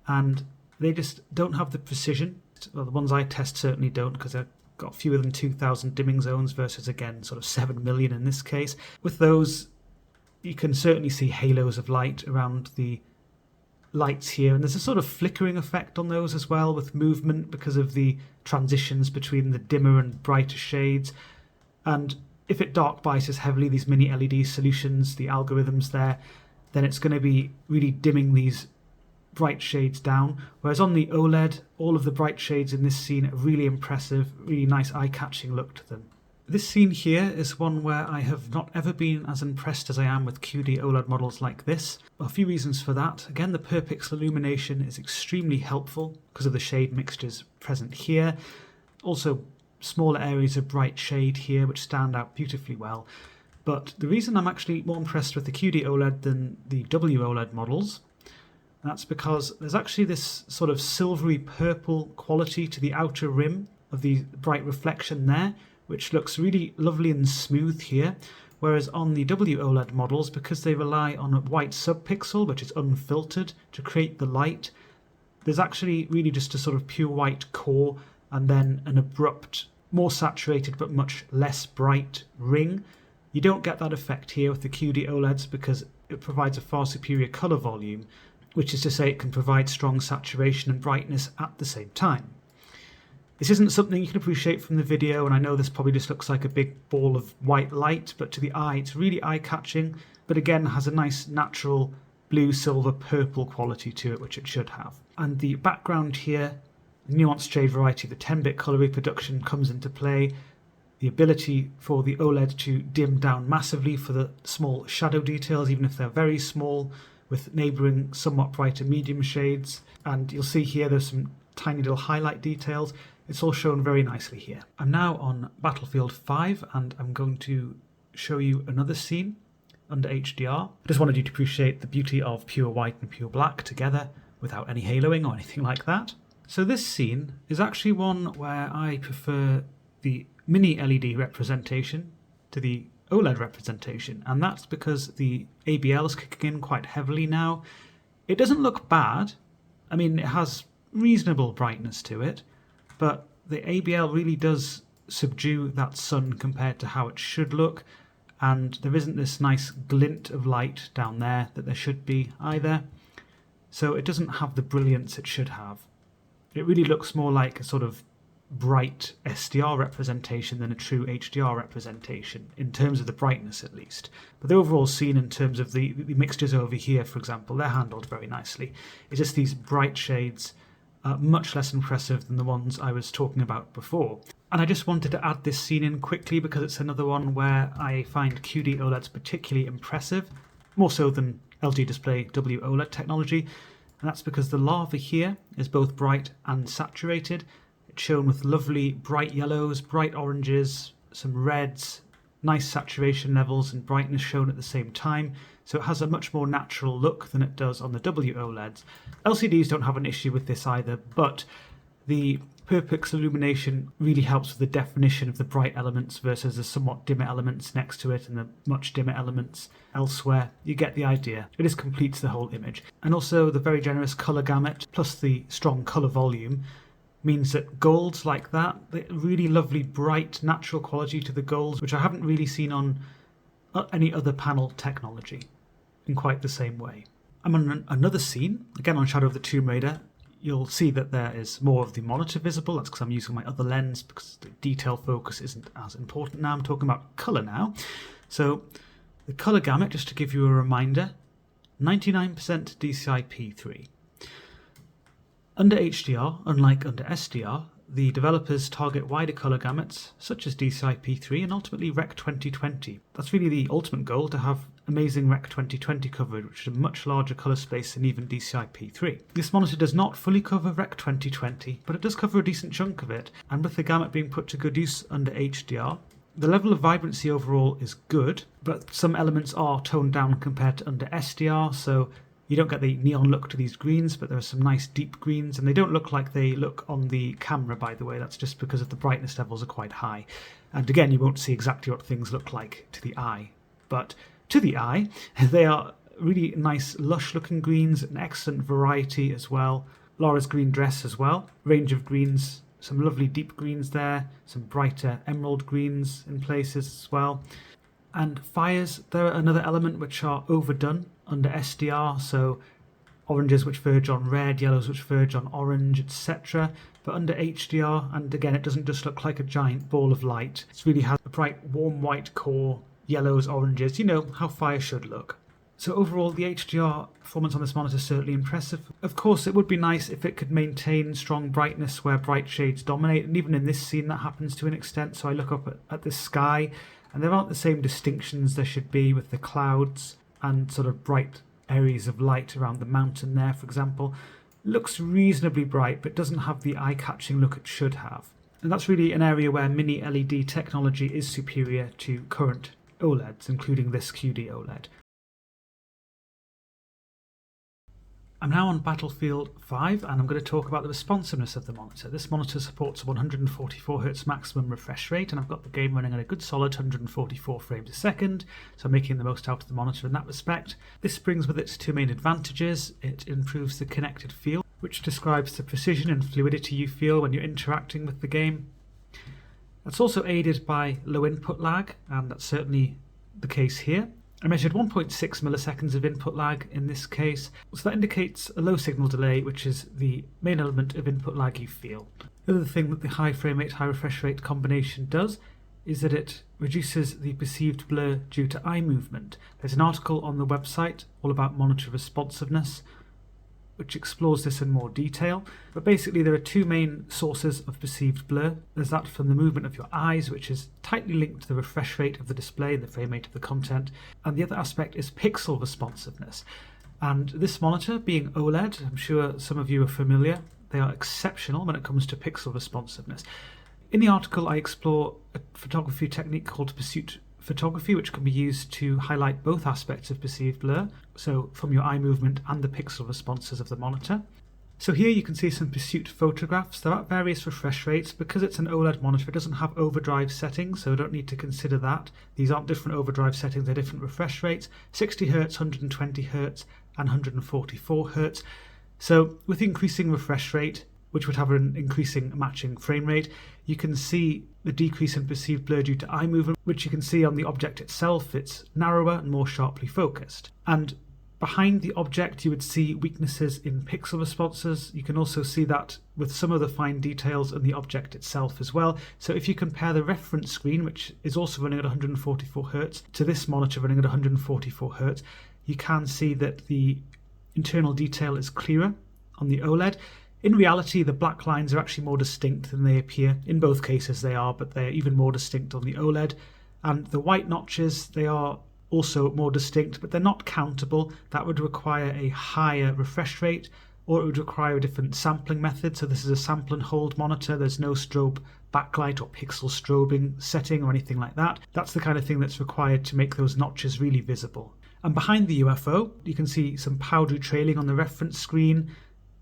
and they just don't have the precision. Well, the ones I test certainly don't, because they're got fewer than 2,000 dimming zones versus, again, sort of 7 million in this case. With those, you can certainly see halos of light around the lights here, and there's a sort of flickering effect on those as well with movement because of the transitions between the dimmer and brighter shades. And if it dark biases heavily, these mini LED solutions, the algorithms there, then it's going to be really dimming these bright shades down, whereas on the OLED, all of the bright shades in this scene are really impressive, really nice eye-catching look to them. This scene here is one where I have not ever been as impressed as I am with QD-OLED models like this. A few reasons for that. Again, the per pixel illumination is extremely helpful because of the shade mixtures present here. Also, smaller areas of bright shade here which stand out beautifully well. But the reason I'm actually more impressed with the QD-OLED than the WOLED models, that's because there's actually this sort of silvery purple quality to the outer rim of the bright reflection there, which looks really lovely and smooth here, whereas on the WOLED models, because they rely on a white subpixel, which is unfiltered, to create the light, there's actually really just a sort of pure white core and then an abrupt, more saturated but much less bright ring. You don't get that effect here with the QD-OLEDs because it provides a far superior colour volume, which is to say it can provide strong saturation and brightness at the same time. This isn't something you can appreciate from the video, and I know this probably just looks like a big ball of white light, but to the eye it's really eye-catching, but again has a nice natural blue, silver, purple quality to it, which it should have. And the background here, the nuanced shade variety of the 10-bit colour reproduction comes into play, the ability for the OLED to dim down massively for the small shadow details, even if they're very small, with neighbouring somewhat brighter medium shades. And you'll see here there's some tiny little highlight details. It's all shown very nicely here. I'm now on Battlefield 5 and I'm going to show you another scene under HDR. I just wanted you to appreciate the beauty of pure white and pure black together without any haloing or anything like that. So this scene is actually one where I prefer the mini LED representation to the OLED representation, and that's because the ABL is kicking in quite heavily now. It doesn't look bad. I mean, it has reasonable brightness to it, but the ABL really does subdue that sun compared to how it should look, and there isn't this nice glint of light down there that there should be either. So it doesn't have the brilliance it should have. It really looks more like a sort of bright SDR representation than a true HDR representation, in terms of the brightness at least. But the overall scene in terms of the mixtures over here, for example, they're handled very nicely. It's just these bright shades are much less impressive than the ones I was talking about before. And I just wanted to add this scene in quickly because it's another one where I find QD-OLEDs particularly impressive, more so than LG Display WOLED technology, and that's because the lava here is both bright and saturated. It's shown with lovely bright yellows, bright oranges, some reds, nice saturation levels and brightness shown at the same time, so it has a much more natural look than it does on the WOLEDs. LCDs don't have an issue with this either, but the per pixel illumination really helps with the definition of the bright elements versus the somewhat dimmer elements next to it and the much dimmer elements elsewhere. You get the idea. It just completes the whole image. And also the very generous colour gamut plus the strong colour volume means that golds like that, the really lovely bright natural quality to the golds, which I haven't really seen on any other panel technology in quite the same way. I'm on another scene, again on Shadow of the Tomb Raider. You'll see that there is more of the monitor visible. That's because I'm using my other lens because the detail focus isn't as important now. I'm talking about colour now. So the colour gamut, just to give you a reminder, 99% DCI-P3. Under HDR, unlike under SDR, the developers target wider colour gamuts such as DCI-P3 and ultimately Rec 2020. That's really the ultimate goal, to have amazing Rec 2020 coverage, which is a much larger colour space than even DCI-P3. This monitor does not fully cover Rec 2020, but it does cover a decent chunk of it, and with the gamut being put to good use under HDR, the level of vibrancy overall is good, but some elements are toned down compared to under SDR, so you don't get the neon look to these greens, but there are some nice deep greens, and they don't look like they look on the camera, by the way. That's just because of the brightness levels are quite high. And again, you won't see exactly what things look like to the eye. But to the eye, they are really nice, lush-looking greens, an excellent variety as well. Laura's green dress as well, range of greens some lovely deep greens there, some brighter emerald greens in places as well. And fires, they're another element which are overdone under SDR, so oranges which verge on red, yellows which verge on orange, etc. But under HDR, and again, it doesn't just look like a giant ball of light. It really has a bright warm white core, yellows, oranges, you know how fire should look. So overall, the HDR performance on this monitor is certainly impressive. Of course, it would be nice if it could maintain strong brightness where bright shades dominate, and even in this scene that happens to an extent. So I look up at the sky, and there aren't the same distinctions there should be with the clouds and sort of bright areas of light around the mountain there, for example. Looks reasonably bright, but doesn't have the eye-catching look it should have. And that's really an area where mini LED technology is superior to current OLEDs, including this QD-OLED. I'm now on Battlefield 5 and I'm going to talk about the responsiveness of the monitor. This monitor supports 144Hz maximum refresh rate, and I've got the game running at a good solid 144 frames a second, so I'm making the most out of the monitor in that respect. This brings with it two main advantages. It improves the connected feel, which describes the precision and fluidity you feel when you're interacting with the game. That's also aided by low input lag, and that's certainly the case here. I measured 1.6 milliseconds of input lag in this case, so that indicates a low signal delay, which is the main element of input lag you feel. The other thing that the high frame rate, high refresh rate combination does is that it reduces the perceived blur due to eye movement. There's an article on the website all about monitor responsiveness, which explores this in more detail. But basically there are two main sources of perceived blur. There's that from the movement of your eyes, which is tightly linked to the refresh rate of the display and the frame rate of the content. And the other aspect is pixel responsiveness. And this monitor, being OLED, I'm sure some of you are familiar, they are exceptional when it comes to pixel responsiveness. In the article I explore a photography technique called pursuit photography, which can be used to highlight both aspects of perceived blur, so from your eye movement and the pixel responses of the monitor. So here you can see some pursuit photographs. They're at various refresh rates. Because it's an OLED monitor, it doesn't have overdrive settings, so I don't need to consider that. These aren't different overdrive settings, they're different refresh rates, 60Hz, 120Hz and 144Hz. So with increasing refresh rate, which would have an increasing matching frame rate, you can see the decrease in perceived blur due to eye movement, which you can see on the object itself. It's narrower and more sharply focused. And behind the object you would see weaknesses in pixel responses. You can also see that with some of the fine details in the object itself as well. So if you compare the reference screen, which is also running at 144Hz, to this monitor running at 144Hz, you can see that the internal detail is clearer on the OLED. In reality, the black lines are actually more distinct than they appear. In both cases they are, but they're even more distinct on the OLED. And the white notches, they are also more distinct, but they're not countable. That would require a higher refresh rate, or it would require a different sampling method. So this is a sample and hold monitor. There's no strobe backlight or pixel strobing setting or anything like that. That's the kind of thing that's required to make those notches really visible. And behind the UFO, you can see some powdery trailing on the reference screen,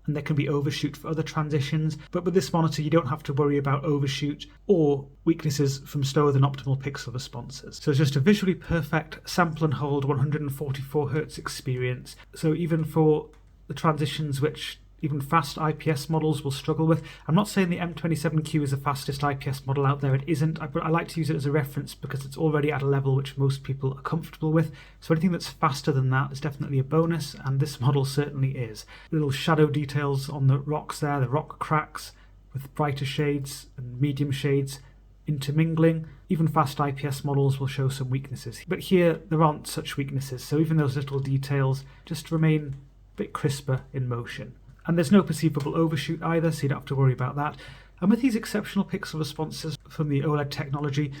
and there can be overshoot for other transitions, but with this monitor you don't have to worry about overshoot or weaknesses from slower than optimal pixel responses. So it's just a visually perfect sample and hold 144Hz experience. So even for the transitions which even fast IPS models will struggle with. I'm not saying the M27Q is the fastest IPS model out there, it isn't, but I like to use it as a reference because it's already at a level which most people are comfortable with. So anything that's faster than that is definitely a bonus, and this model certainly is. Little shadow details on the rocks there, the rock cracks with brighter shades and medium shades intermingling. Even fast IPS models will show some weaknesses, but here there aren't such weaknesses, so even those little details just remain a bit crisper in motion. And there's no perceivable overshoot either, so you don't have to worry about that. And with these exceptional pixel responses from the OLED technology,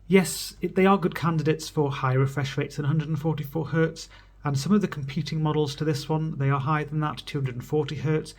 yes, they are good candidates for higher refresh rates than 144Hz, and some of the competing models to this one, they are higher than that, 240Hz.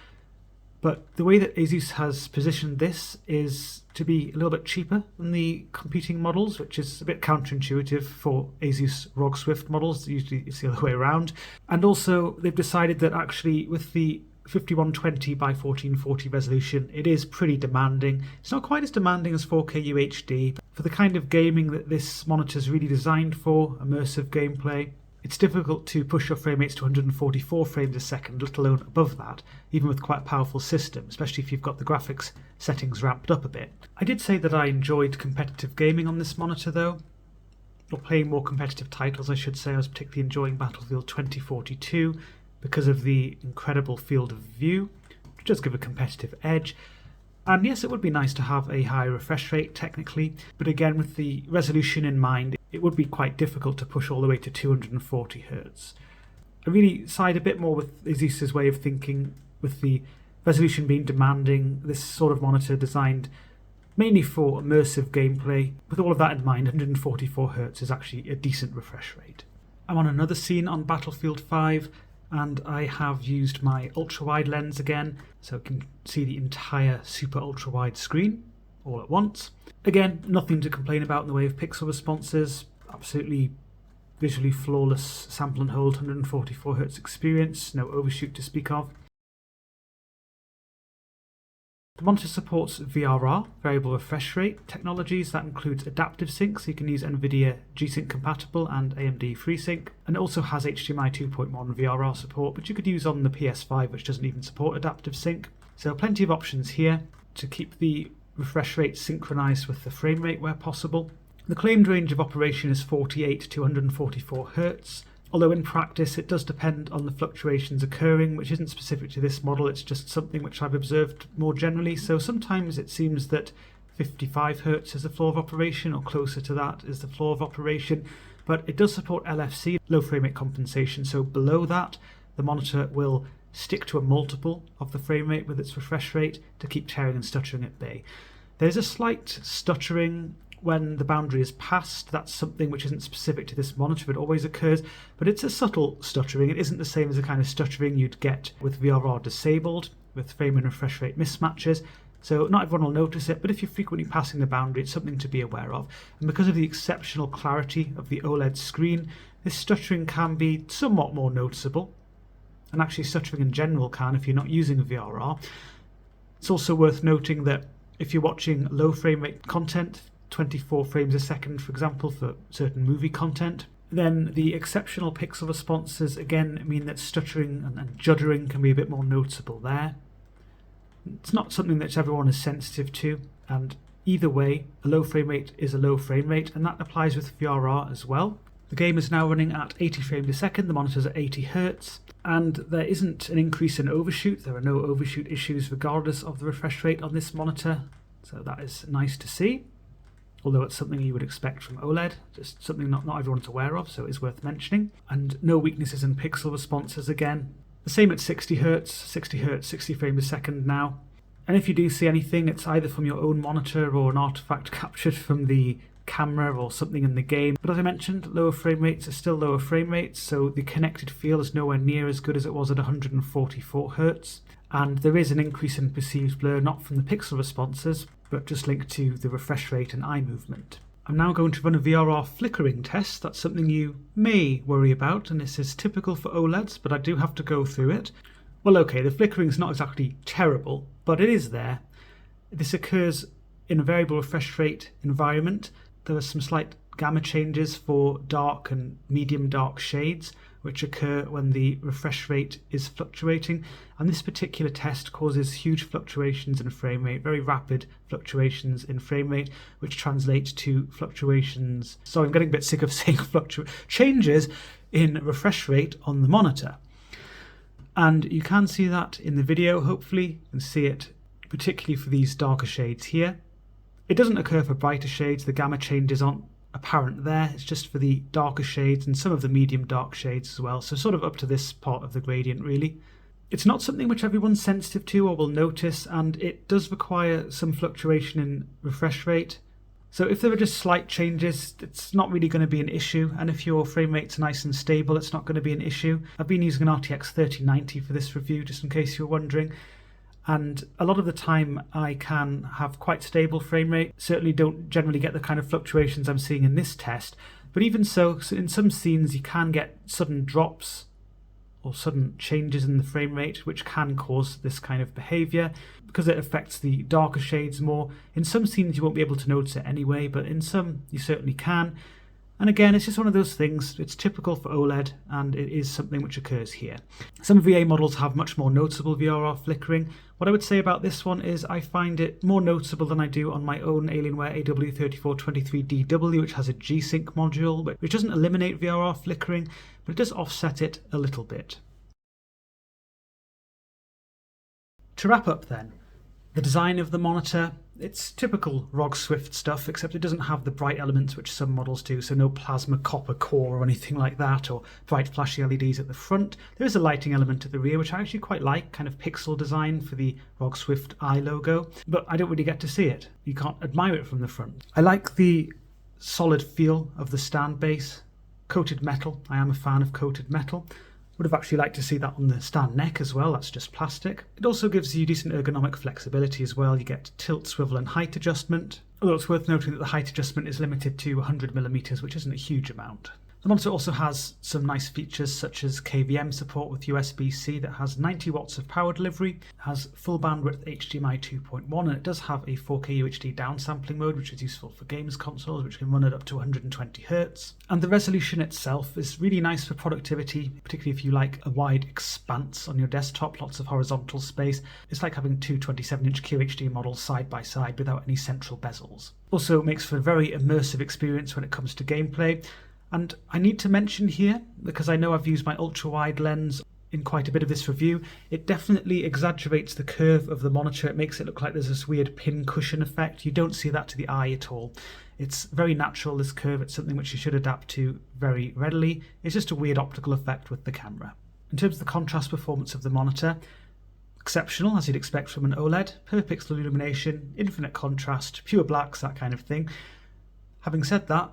But the way that ASUS has positioned this is to be a little bit cheaper than the competing models, which is a bit counterintuitive for ASUS ROG Swift models. Usually it's the other way around. And also they've decided that actually with the 5120 by 1440 resolution, it is pretty demanding. It's not quite as demanding as 4K UHD. For the kind of gaming that this monitor is really designed for, immersive gameplay, it's difficult to push your frame rates to 144 frames a second, let alone above that, even with quite a powerful system, especially if you've got the graphics settings ramped up a bit. I did say that I enjoyed competitive gaming on this monitor though, or playing more competitive titles I should say. I was particularly enjoying Battlefield 2042 because of the incredible field of view, which does give a competitive edge. And yes, it would be nice to have a higher refresh rate technically, but again, with the resolution in mind, it would be quite difficult to push all the way to 240 Hz. I really side a bit more with ASUS's way of thinking, with the resolution being demanding, this sort of monitor designed mainly for immersive gameplay. With all of that in mind, 144 Hz is actually a decent refresh rate. I'm on another scene on Battlefield 5, and I have used my ultrawide lens again, so I can see the entire super ultrawide screen all at once. Again, nothing to complain about in the way of pixel responses, absolutely visually flawless sample and hold 144 Hz experience, no overshoot to speak of. The monitor supports VRR, variable refresh rate technologies. That includes adaptive sync, so you can use NVIDIA G-Sync compatible and AMD FreeSync. And it also has HDMI 2.1 VRR support, which you could use on the PS5, which doesn't even support adaptive sync. So plenty of options here to keep the refresh rate synchronized with the frame rate where possible. The claimed range of operation is 48 to 144 Hz. Although in practice it does depend on the fluctuations occurring, which isn't specific to this model, it's just something which I've observed more generally. So sometimes it seems that 55 Hz is the floor of operation, or closer to that is the floor of operation, but it does support LFC, low frame rate compensation, so below that the monitor will stick to a multiple of the frame rate with its refresh rate to keep tearing and stuttering at bay. There's a slight stuttering when the boundary is passed. That's something which isn't specific to this monitor, it always occurs, but it's a subtle stuttering. It isn't the same as the kind of stuttering you'd get with VRR disabled, with frame and refresh rate mismatches. So not everyone will notice it, but if you're frequently passing the boundary, it's something to be aware of. And because of the exceptional clarity of the OLED screen, this stuttering can be somewhat more noticeable, and actually stuttering in general can if you're not using VRR. It's also worth noting that if you're watching low frame rate content, 24 frames a second, for example, for certain movie content, then the exceptional pixel responses again mean that stuttering and juddering can be a bit more noticeable there. It's not something that everyone is sensitive to, and either way, a low frame rate is a low frame rate, and that applies with VRR as well. The game is now running at 80 frames a second, the monitor's at 80 Hz, and there isn't an increase in overshoot. There are no overshoot issues regardless of the refresh rate on this monitor, so that is nice to see. Although it's something you would expect from OLED, just something not everyone's aware of, so it is worth mentioning. And no weaknesses in pixel responses again. The same at 60 Hz, 60 frames a second now. And if you do see anything, it's either from your own monitor or an artifact captured from the camera or something in the game. But as I mentioned, lower frame rates are still lower frame rates, so the connected feel is nowhere near as good as it was at 144 Hz. And there is an increase in perceived blur, not from the pixel responses, but just linked to the refresh rate and eye movement. I'm now going to run a VRR flickering test. That's something you may worry about, and this is typical for OLEDs, but I do have to go through it. Well, okay, the flickering is not exactly terrible, but it is there. This occurs in a variable refresh rate environment. There are some slight gamma changes for dark and medium dark shades, which occur when the refresh rate is fluctuating, and this particular test causes huge fluctuations in frame rate, very rapid fluctuations in frame rate, which translates to fluctuations, sorry, I'm getting a bit sick of saying changes in refresh rate on the monitor. And you can see that in the video, hopefully. You can see it particularly for these darker shades here. It doesn't occur for brighter shades, the gamma changes aren't apparent there, it's just for the darker shades and some of the medium dark shades as well, so sort of up to this part of the gradient really. It's not something which everyone's sensitive to or will notice, and it does require some fluctuation in refresh rate. So if there are just slight changes, it's not really going to be an issue, and if your frame rate's nice and stable, it's not going to be an issue. I've been using an RTX 3090 for this review, just in case you're wondering, and a lot of the time I can have quite stable frame rate. Certainly don't generally get the kind of fluctuations I'm seeing in this test, but even so in some scenes you can get sudden drops or sudden changes in the frame rate, which can cause this kind of behavior because it affects the darker shades more. In some scenes you won't be able to notice it anyway, but in some you certainly can. And again, it's just one of those things, it's typical for OLED, and it is something which occurs here. Some VA models have much more noticeable VRR flickering. What I would say about this one is I find it more noticeable than I do on my own Alienware AW3423DW, which has a G-Sync module, which doesn't eliminate VRR flickering, but it does offset it a little bit. To wrap up then, the design of the monitor, it's typical ROG Swift stuff, except it doesn't have the bright elements which some models do, so no plasma copper core or anything like that, or bright flashy LEDs at the front. There is a lighting element at the rear, which I actually quite like, kind of pixel design for the ROG Swift eye logo, but I don't really get to see it. You can't admire it from the front. I like the solid feel of the stand base. Coated metal, I am a fan of coated metal. Would have actually liked to see that on the stand neck as well, that's just plastic. It also gives you decent ergonomic flexibility as well. You get tilt, swivel and height adjustment, although it's worth noting that the height adjustment is limited to 100mm, which isn't a huge amount. The monitor also has some nice features such as KVM support with USB-C that has 90 watts of power delivery, has full bandwidth HDMI 2.1, and it does have a 4K UHD downsampling mode, which is useful for games consoles, which can run at up to 120Hz. And the resolution itself is really nice for productivity, particularly if you like a wide expanse on your desktop, lots of horizontal space. It's like having two 27-inch QHD models side by side without any central bezels. Also makes for a very immersive experience when it comes to gameplay. And I need to mention here, because I know I've used my ultra-wide lens in quite a bit of this review, it definitely exaggerates the curve of the monitor. It makes it look like there's this weird pin cushion effect. You don't see that to the eye at all. It's very natural, this curve. It's something which you should adapt to very readily. It's just a weird optical effect with the camera. In terms of the contrast performance of the monitor, exceptional, as you'd expect from an OLED. Per pixel illumination, infinite contrast, pure blacks, that kind of thing. Having said that,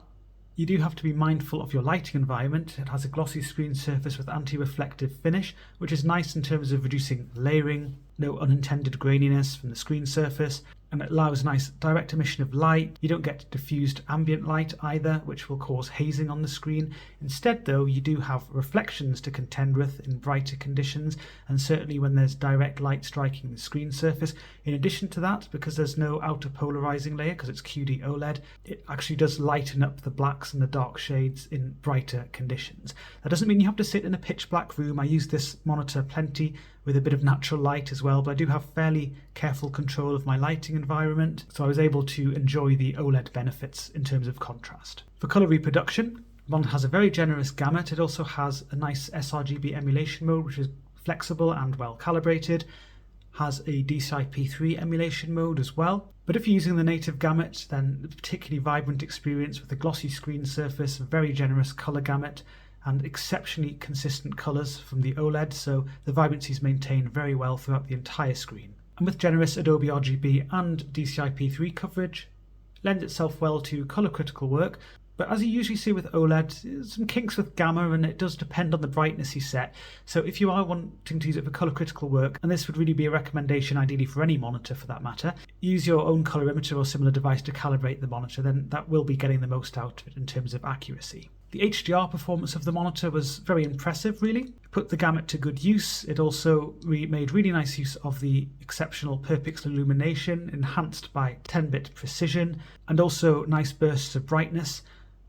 you do have to be mindful of your lighting environment. It has a glossy screen surface with anti-reflective finish, which is nice in terms of reducing layering, no unintended graininess from the screen surface, and it allows nice direct emission of light. You don't get diffused ambient light either, which will cause hazing on the screen. Instead though, you do have reflections to contend with in brighter conditions, and certainly when there's direct light striking the screen surface. In addition to that, because there's no outer polarizing layer, because it's QD-OLED, it actually does lighten up the blacks and the dark shades in brighter conditions. That doesn't mean you have to sit in a pitch black room. I use this monitor plenty with a bit of natural light as well, but I do have fairly careful control of my lighting environment, so I was able to enjoy the OLED benefits in terms of contrast. For colour reproduction, the monitor has a very generous gamut. It also has a nice sRGB emulation mode, which is flexible and well calibrated, has a DCI-P3 emulation mode as well. But if you're using the native gamut, then a particularly vibrant experience with a glossy screen surface, a very generous colour gamut, and exceptionally consistent colours from the OLED, so the vibrancy is maintained very well throughout the entire screen. And with generous Adobe RGB and DCI-P3 coverage, lends itself well to colour critical work. But as you usually see with OLED, some kinks with gamma, and it does depend on the brightness you set. So if you are wanting to use it for colour critical work, and this would really be a recommendation ideally for any monitor for that matter, use your own colorimeter or similar device to calibrate the monitor, then that will be getting the most out of it in terms of accuracy. The HDR performance of the monitor was very impressive, really. It put the gamut to good use. It also made really nice use of the exceptional per pixel illumination, enhanced by 10-bit precision, and also nice bursts of brightness.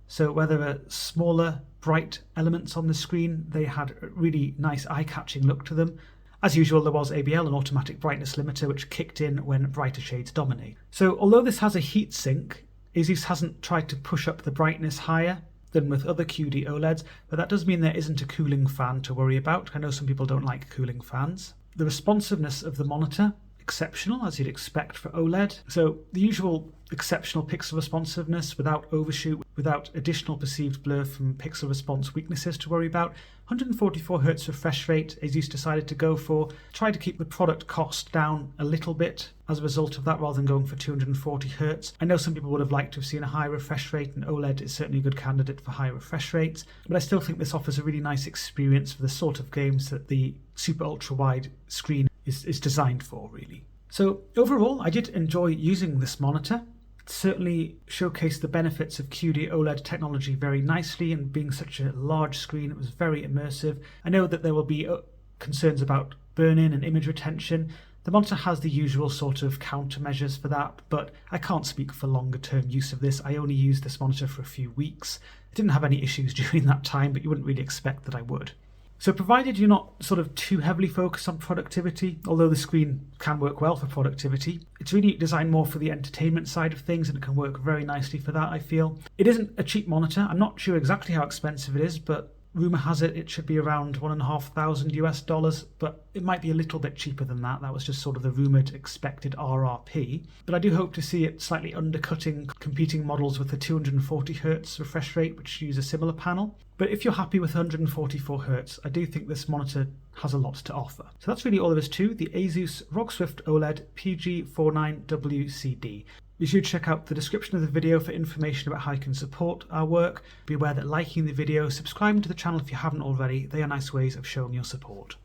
So where there were smaller, bright elements on the screen, they had a really nice eye-catching look to them. As usual, there was ABL, an automatic brightness limiter, which kicked in when brighter shades dominate. So although this has a heat sink, ASUS hasn't tried to push up the brightness higher than with other QD OLEDs, but that does mean there isn't a cooling fan to worry about. I know some people don't like cooling fans. The responsiveness of the monitor, exceptional, as you'd expect for OLED. So the usual exceptional pixel responsiveness without overshoot, without additional perceived blur from pixel response weaknesses to worry about. 144Hz refresh rate ASUS decided to go for. Try to keep the product cost down a little bit as a result of that, rather than going for 240Hz. I know some people would have liked to have seen a high refresh rate, and OLED is certainly a good candidate for high refresh rates, but I still think this offers a really nice experience for the sort of games that the super ultra wide screen is designed for, really. So overall, I did enjoy using this monitor. It certainly showcased the benefits of QD-OLED technology very nicely, and being such a large screen, it was very immersive. I know that there will be concerns about burn-in and image retention, The monitor has the usual sort of countermeasures for that, but I can't speak for longer term use of this. I only used this monitor for a few weeks. I didn't have any issues during that time, but you wouldn't really expect that I would. So provided you're not sort of too heavily focused on productivity, although the screen can work well for productivity, it's really designed more for the entertainment side of things and it can work very nicely for that, I feel. It isn't a cheap monitor. I'm not sure exactly how expensive it is, but rumour has it should be around $1,500 US, but it might be a little bit cheaper than that. That was just sort of the rumoured expected RRP. But I do hope to see it slightly undercutting competing models with the 240Hz refresh rate, which use a similar panel. But if you're happy with 144Hz, I do think this monitor has a lot to offer. So that's really all there is to the ASUS ROG Swift OLED PG49WCD. Be sure to check out the description of the video for information about how you can support our work. Be aware that liking the video, subscribing to the channel if you haven't already, they are nice ways of showing your support.